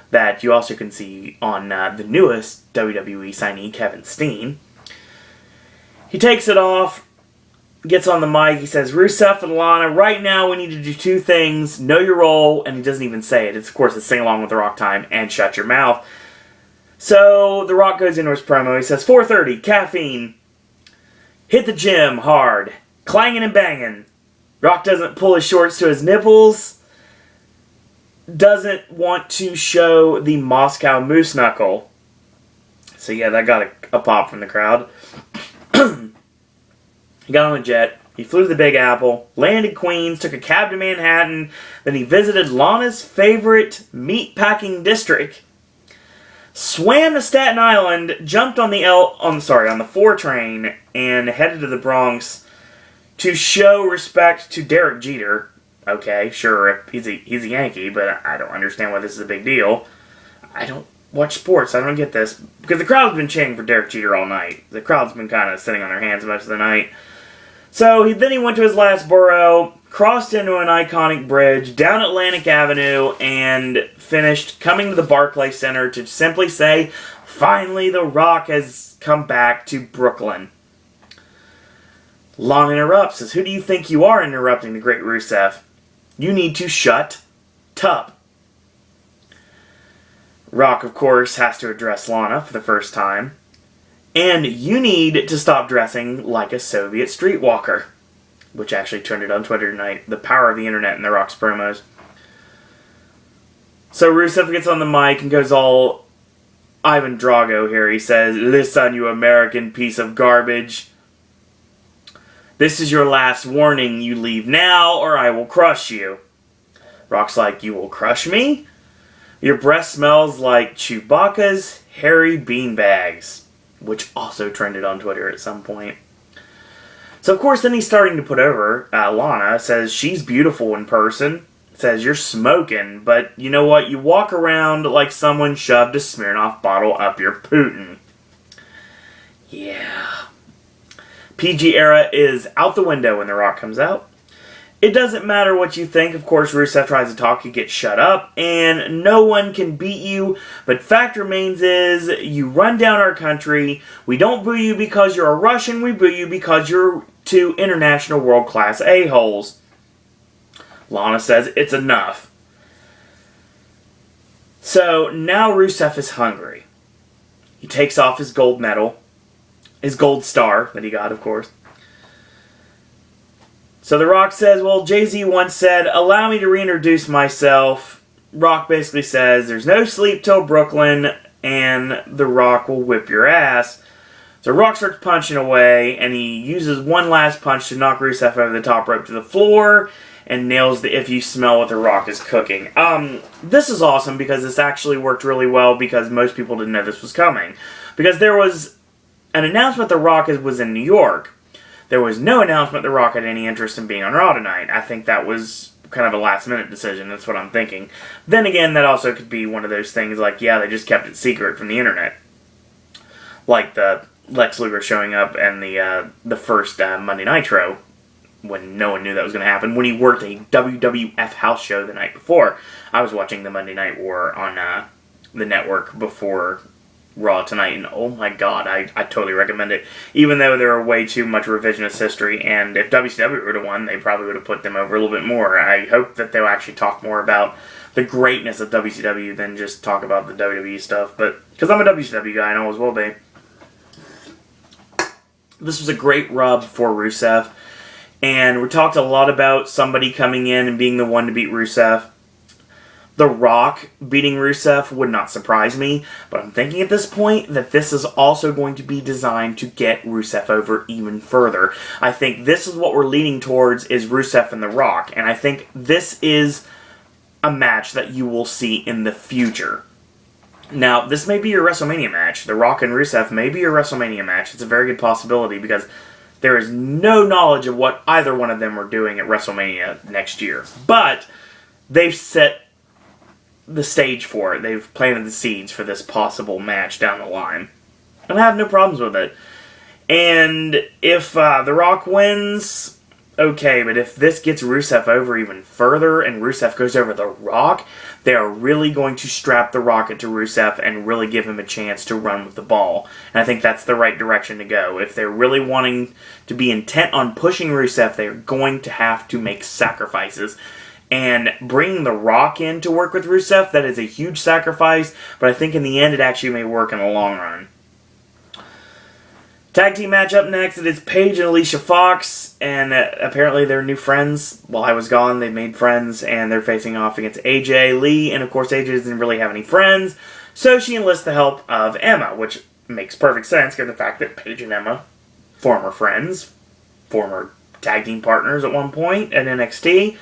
that you also can see on the newest WWE signee, Kevin Steen. He takes it off, gets on the mic, he says, Rusev and Lana, right now we need to do two things, know your role, and he doesn't even say it. It's, of course, it's Sing Along with The Rock time and Shut Your Mouth. So, The Rock goes into his promo, he says, 4:30, caffeine, hit the gym hard, clanging and banging. Rock doesn't pull his shorts to his nipples, doesn't want to show the Moscow Moose Knuckle. So yeah, that got a pop from the crowd. He got on a jet, he flew to the Big Apple, landed Queens, took a cab to Manhattan, then he visited Lana's favorite meatpacking district, swam to Staten Island, jumped on the 4 train, and headed to the Bronx to show respect to Derek Jeter. Okay, sure, he's a Yankee, but I don't understand why this is a big deal. I don't watch sports, I don't get this. Because the crowd's been chanting for Derek Jeter all night. The crowd's been kind of sitting on their hands most of the night. So, then he went to his last borough, crossed into an iconic bridge, down Atlantic Avenue, and finished coming to the Barclays Center to simply say, finally The Rock has come back to Brooklyn. Lana interrupts, says, who do you think you are interrupting the great Rusev? You need to shut up. Rock, of course, has to address Lana for the first time. And you need to stop dressing like a Soviet streetwalker. Which actually trended on Twitter tonight. The power of the internet and The Rock's promos. So Rusev gets on the mic and goes all Ivan Drago here. He says, "Listen, you American piece of garbage. This is your last warning. You leave now or I will crush you." Rock's like, "You will crush me? Your breath smells like Chewbacca's hairy beanbags," which also trended on Twitter at some point. So, of course, then he's starting to put over Lana. Says, "She's beautiful in person." Says, "You're smoking, but you know what? You walk around like someone shoved a Smirnoff bottle up your Putin." Yeah. PG era is out the window when The Rock comes out. It doesn't matter what you think. Of course, Rusev tries to talk, you get shut up, and no one can beat you. But fact remains is, you run down our country. We don't boo you because you're a Russian. We boo you because you're two international world-class a-holes. Lana says, "It's enough." So now Rusev is hungry. He takes off his gold medal. His gold star that he got, of course. So The Rock says, well, Jay-Z once said, "Allow me to reintroduce myself." Rock basically says, "There's no sleep till Brooklyn, and The Rock will whip your ass." So Rock starts punching away, and he uses one last punch to knock Rusev over the top rope to the floor, and nails the "if you smell what The Rock is cooking." This is awesome because this actually worked really well because most people didn't know this was coming. Because there was an announcement The Rock was in New York. There was no announcement The Rock had any interest in being on Raw tonight. I think that was kind of a last-minute decision. That's what I'm thinking. Then again, that also could be one of those things like, yeah, they just kept it secret from the internet. Like the Lex Luger showing up and the first Monday Nitro, when no one knew that was going to happen, when he worked a WWF house show the night before. I was watching the Monday Night War on the network before Raw tonight, and oh my god, I totally recommend it. Even though there are way too much revisionist history, and if WCW would have won, they probably would have put them over a little bit more. I hope that they'll actually talk more about the greatness of WCW than just talk about the WWE stuff, but because I'm a WCW guy and always will be. This was a great rub for Rusev, and we talked a lot about somebody coming in and being the one to beat Rusev. The Rock beating Rusev would not surprise me, but I'm thinking at this point that this is also going to be designed to get Rusev over even further. I think this is what we're leaning towards, is Rusev and The Rock, and I think this is a match that you will see in the future. Now, this may be your WrestleMania match. The Rock and Rusev may be your WrestleMania match. It's a very good possibility because there is no knowledge of what either one of them are doing at WrestleMania next year. But they've set the stage for it. They've planted the seeds for this possible match down the line. And I have no problems with it. And if The Rock wins, okay, but if this gets Rusev over even further and Rusev goes over The Rock, they are really going to strap the rocket to Rusev and really give him a chance to run with the ball. And I think that's the right direction to go. If they're really wanting to be intent on pushing Rusev, they're going to have to make sacrifices. And bringing The Rock in to work with Rusev, that is a huge sacrifice, but I think in the end it actually may work in the long run. Tag team match up next, it is Paige and Alicia Fox, and apparently they're new friends. While I was gone, they made friends, and they're facing off against AJ Lee, and of course AJ doesn't really have any friends, so she enlists the help of Emma, which makes perfect sense given the fact that Paige and Emma, former friends, former tag team partners at one point at NXT.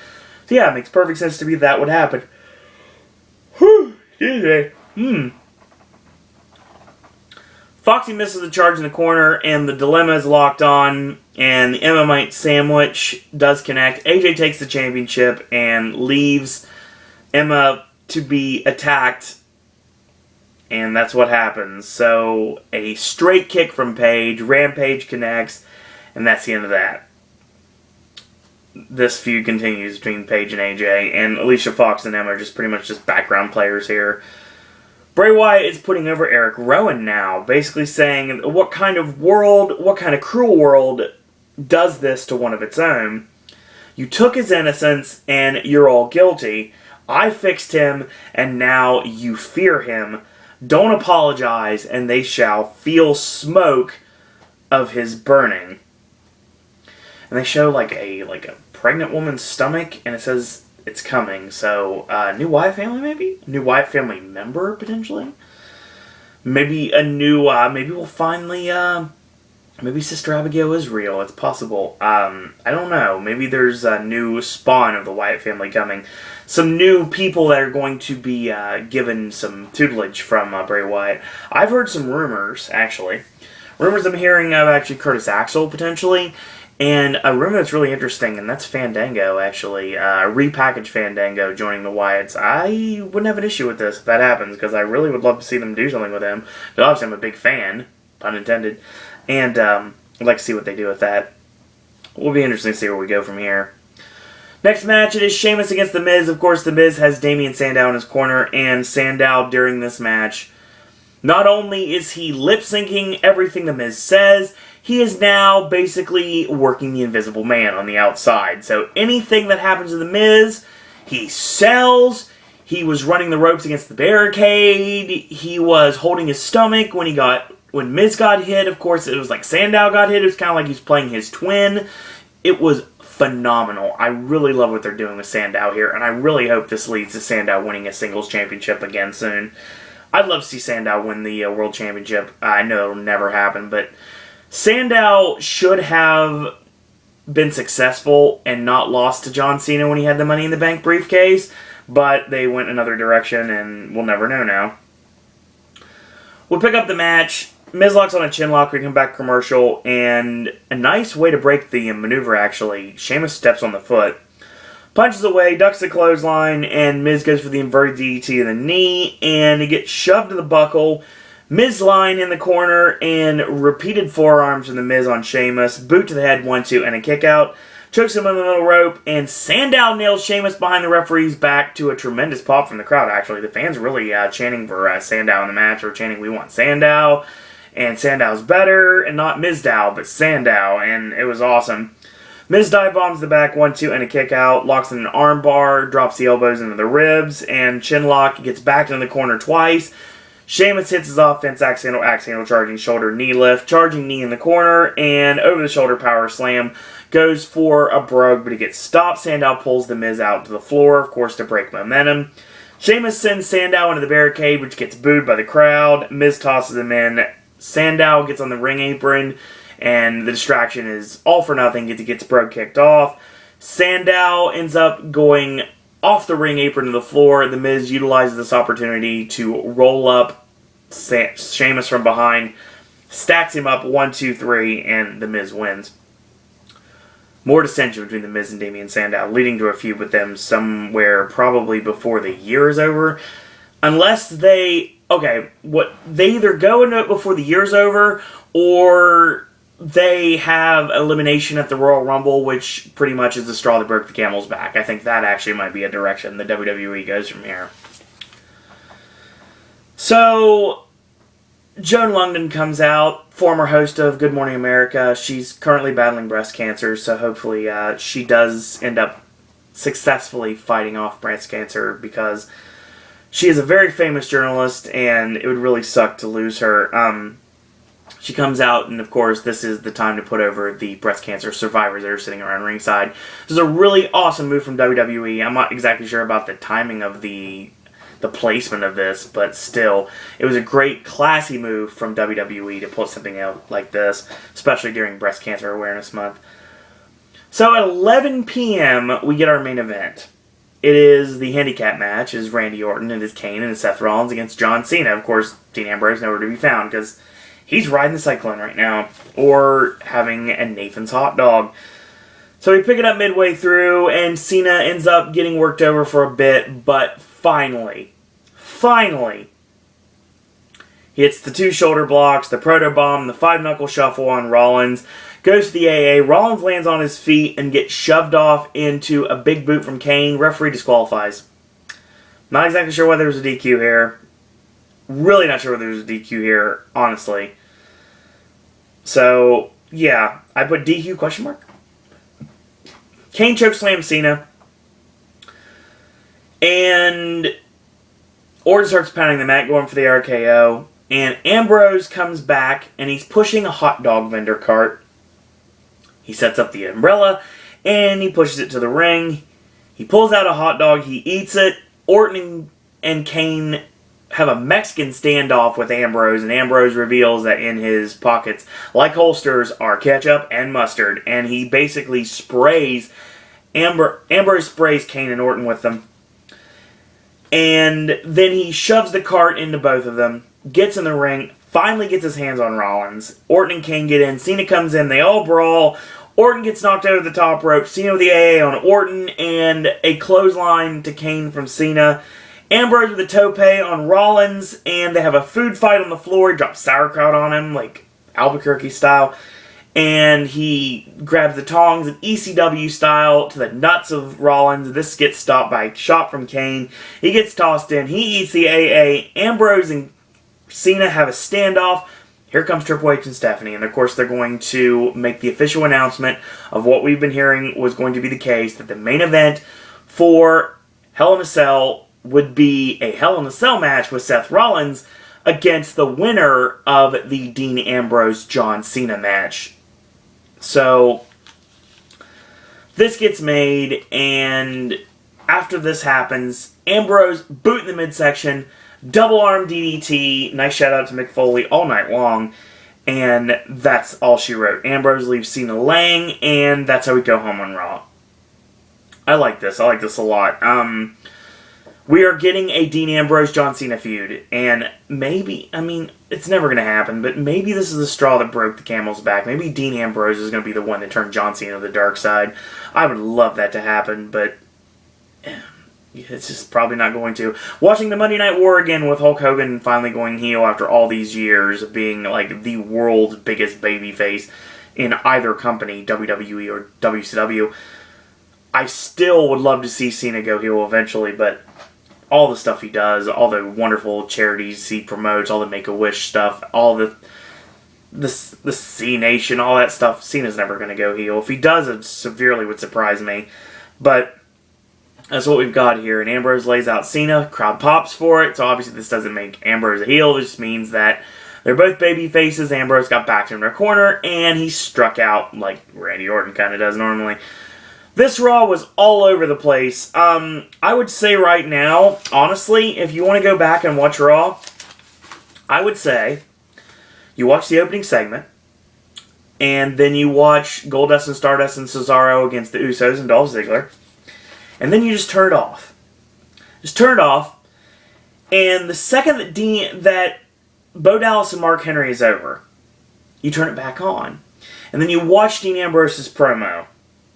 So yeah, it makes perfect sense to me that would happen. Whew, excuse me. Foxy misses the charge in the corner, and the dilemma is locked on, and the Emma-Mite sandwich does connect. AJ takes the championship and leaves Emma to be attacked, and that's what happens. So, a straight kick from Paige, Rampage connects, and that's the end of that. This feud continues between Paige and AJ, and Alicia Fox and Emma are just pretty much just background players here. Bray Wyatt is putting over Eric Rowan now, basically saying, what kind of cruel world does this to one of its own? You took his innocence, and you're all guilty. I fixed him, and now you fear him. Don't apologize, and they shall feel smoke of his burning. And they show like a pregnant woman's stomach, and it says it's coming. So, new Wyatt family maybe? New Wyatt family member, potentially? Maybe a new, maybe we'll finally, maybe Sister Abigail is real. It's possible. I don't know. Maybe there's a new spawn of the Wyatt family coming. Some new people that are going to be given some tutelage from Bray Wyatt. I've heard some rumors, actually. Rumors I'm hearing of actually Curtis Axel, potentially. And a rumor that's really interesting, and that's Fandango, actually. Repackaged Fandango joining the Wyatts. I wouldn't have an issue with this if that happens, because I really would love to see them do something with him. But obviously I'm a big fan, pun intended. And I'd like to see what they do with that. Will be interesting to see where we go from here. Next match, it is Sheamus against The Miz. Of course, The Miz has Damien Sandow in his corner, and Sandow during this match, not only is he lip-syncing everything The Miz says, he is now basically working the Invisible Man on the outside. So anything that happens to The Miz, he sells. He was running the ropes against the barricade. He was holding his stomach when Miz got hit. Of course, it was like Sandow got hit. It was kind of like he's playing his twin. It was phenomenal. I really love what they're doing with Sandow here, and I really hope this leads to Sandow winning a singles championship again soon. I'd love to see Sandow win the World Championship. I know it'll never happen, but Sandow should have been successful and not lost to John Cena when he had the Money in the Bank briefcase, but they went another direction, and we'll never know now. We'll pick up the match. Miz locks on a chin lock, we come back commercial, and a nice way to break the maneuver, actually. Sheamus steps on the foot, punches away, ducks the clothesline, and Miz goes for the inverted DDT in the knee, and he gets shoved to the buckle. Miz line in the corner, and repeated forearms from the Miz on Sheamus. Boot to the head, 1-2, and a kick out. Chokes him on the middle rope, and Sandow nails Sheamus behind the referee's back to a tremendous pop from the crowd, actually. The fans really chanting for Sandow in the match, or chanting, "We want Sandow," and Sandow's better, and not Mizdow, but Sandow, and it was awesome. Miz dive bombs the back, 1-2, and a kick out, locks in an arm bar, drops the elbows into the ribs, and chin lock, gets backed in the corner twice. Sheamus hits his offense, axe handle, charging shoulder, knee lift, charging knee in the corner, and over the shoulder power slam. Goes for a brogue, but he gets stopped. Sandow pulls the Miz out to the floor, of course, to break momentum. Sheamus sends Sandow into the barricade, which gets booed by the crowd. Miz tosses him in. Sandow gets on the ring apron, and the distraction is all for nothing. He gets brogue kicked off. Sandow ends up going off the ring apron to the floor. The Miz utilizes this opportunity to roll up Sheamus from behind, stacks him up 1, 2, 3, and the Miz wins. More dissension between the Miz and Damien Sandow, leading to a feud with them somewhere probably before the year is over. Unless they either go into it before the year's over, or they have elimination at the Royal Rumble, which pretty much is the straw that broke the camel's back. I think that actually might be a direction the WWE goes from here. So, Joan London comes out, former host of Good Morning America. She's currently battling breast cancer, so hopefully she does end up successfully fighting off breast cancer, because she is a very famous journalist, and it would really suck to lose her. She comes out, and of course, this is the time to put over the breast cancer survivors that are sitting around ringside. This is a really awesome move from WWE. I'm not exactly sure about the timing of the placement of this, but still, it was a great, classy move from WWE to put something out like this, especially during Breast Cancer Awareness Month. So at 11 p.m., we get our main event. It is the handicap match. It is Randy Orton, and it is Kane and Seth Rollins against John Cena. Of course, Dean Ambrose nowhere to be found, because he's riding the cyclone right now, or having a Nathan's hot dog. So we pick it up midway through, and Cena ends up getting worked over for a bit, but finally, he hits the 2 shoulder blocks, the proto bomb, the 5-knuckle shuffle on Rollins, goes to the AA, Rollins lands on his feet and gets shoved off into a big boot from Kane. Referee disqualifies. Not exactly sure whether there's a DQ here. Really not sure whether there's a DQ here, honestly. So, yeah, I put DQ question mark. Kane chokeslams Cena. And Orton starts pounding the mat, going for the RKO. And Ambrose comes back, and he's pushing a hot dog vendor cart. He sets up the umbrella, and he pushes it to the ring. He pulls out a hot dog, he eats it. Orton and Kane have a Mexican standoff with Ambrose, and Ambrose reveals that in his pockets, like holsters, are ketchup and mustard, and he basically sprays Ambrose sprays Kane and Orton with them, and then he shoves the cart into both of them, gets in the ring, finally gets his hands on Rollins. Orton and Kane get in, Cena comes in, they all brawl. Orton gets knocked over the top rope, Cena with the AA on Orton, and a clothesline to Kane from Cena. Ambrose with a tope on Rollins, and they have a food fight on the floor. He drops sauerkraut on him, like Albuquerque style. And he grabs the tongs in ECW style to the nuts of Rollins. This gets stopped by a shot from Kane. He gets tossed in. He eats the AA. Ambrose and Cena have a standoff. Here comes Triple H and Stephanie. And of course they're going to make the official announcement of what we've been hearing was going to be the case. That the main event for Hell in a Cell would be a Hell in a Cell match with Seth Rollins against the winner of the Dean Ambrose-John Cena match. So, this gets made, and after this happens, Ambrose boot in the midsection, double arm DDT, nice shout out to Mick Foley all night long, and that's all she wrote. Ambrose leaves Cena laying, and that's how we go home on Raw. I like this a lot. We are getting a Dean Ambrose-John Cena feud, and maybe, I mean, it's never going to happen, but maybe this is the straw that broke the camel's back. Maybe Dean Ambrose is going to be the one that turned John Cena to the dark side. I would love that to happen, but it's just probably not going to. Watching the Monday Night War again with Hulk Hogan finally going heel after all these years of being like the world's biggest babyface in either company, WWE or WCW, I still would love to see Cena go heel eventually, but all the stuff he does, all the wonderful charities he promotes, all the Make-A-Wish stuff, all the C Nation, all that stuff, Cena's never going to go heel. If he does, it severely would surprise me. But that's what we've got here. And Ambrose lays out Cena, crowd pops for it, so obviously this doesn't make Ambrose a heel. This just means that they're both baby faces. Ambrose got backed in their corner, and he struck out like Randy Orton kind of does normally. This Raw was all over the place. I would say right now, honestly, if you want to go back and watch Raw, I would say you watch the opening segment, and then you watch Goldust and Stardust and Cesaro against the Usos and Dolph Ziggler, and then you just turn it off. Just turn it off, and the second that Bo Dallas and Mark Henry is over, you turn it back on. And then you watch Dean Ambrose's promo,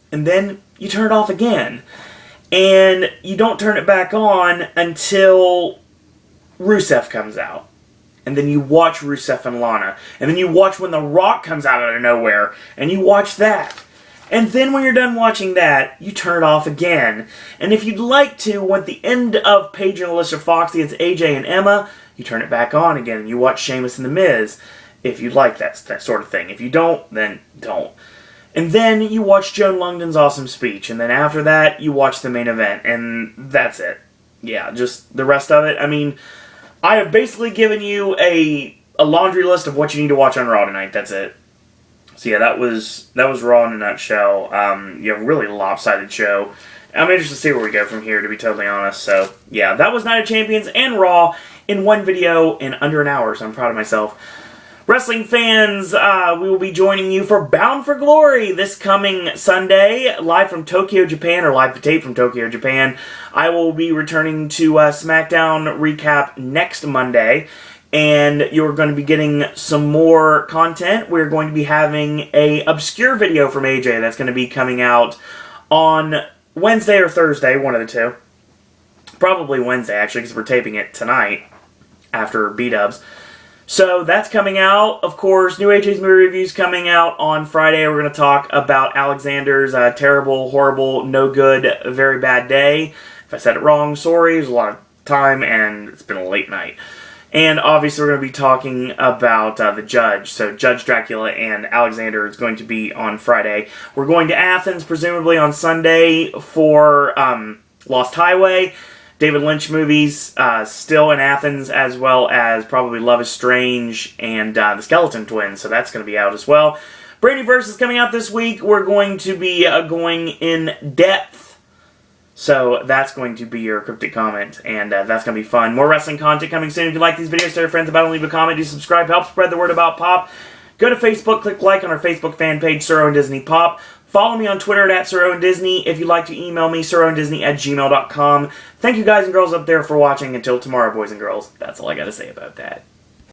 and then you turn it off again. And you don't turn it back on until Rusev comes out. And then you watch Rusev and Lana. And then you watch when The Rock comes out of nowhere. And you watch that. And then when you're done watching that, you turn it off again. And if you'd like to, at the end of Paige and Alicia Fox against AJ and Emma, you turn it back on again. And you watch Sheamus and The Miz. If you'd like that sort of thing. If you don't, then don't. And then you watch Joan Lungden's awesome speech. And then after that, you watch the main event. And that's it. Yeah, just the rest of it. I mean, I have basically given you a laundry list of what you need to watch on Raw tonight. That's it. So yeah, that was Raw in a nutshell. You have a really lopsided show. I'm interested to see where we go from here, to be totally honest. So yeah, that was Night of Champions and Raw in one video in under an hour. So I'm proud of myself. Wrestling fans, we will be joining you for Bound for Glory this coming Sunday, live from Tokyo, Japan, or live to tape from Tokyo, Japan. I will be returning to SmackDown recap next Monday, and you're going to be getting some more content. We're going to be having a obscure video from AJ that's going to be coming out on Wednesday or Thursday, one of the two. Probably Wednesday, actually, because we're taping it tonight after B-Dubs. So that's coming out. Of course, New AJ's movie reviews coming out on Friday. We're going to talk about Alexander's terrible, horrible, no good, very bad day. If I said it wrong, sorry. There's a lot of time, and it's been a late night. And obviously, we're going to be talking about The Judge. So Judge Dracula and Alexander is going to be on Friday. We're going to Athens, presumably on Sunday, for Lost Highway. David Lynch movies still in Athens, as well as probably Love is Strange and The Skeleton Twins, so that's going to be out as well. Bradyverse is coming out this week. We're going to be going in depth, So that's going to be your cryptic comment, and that's going to be fun. More wrestling content coming soon. If you like these videos, tell your friends about them, leave a comment, do subscribe, help spread the word about Pop. Go to Facebook, click like on our Facebook fan page, Sir Owen Disney Pop. Follow me on Twitter at Sir Owen Disney. If you'd like to email me, sirowen@gmail.com. Thank you guys and girls up there for watching. Until tomorrow, boys and girls. That's all I got to say about that.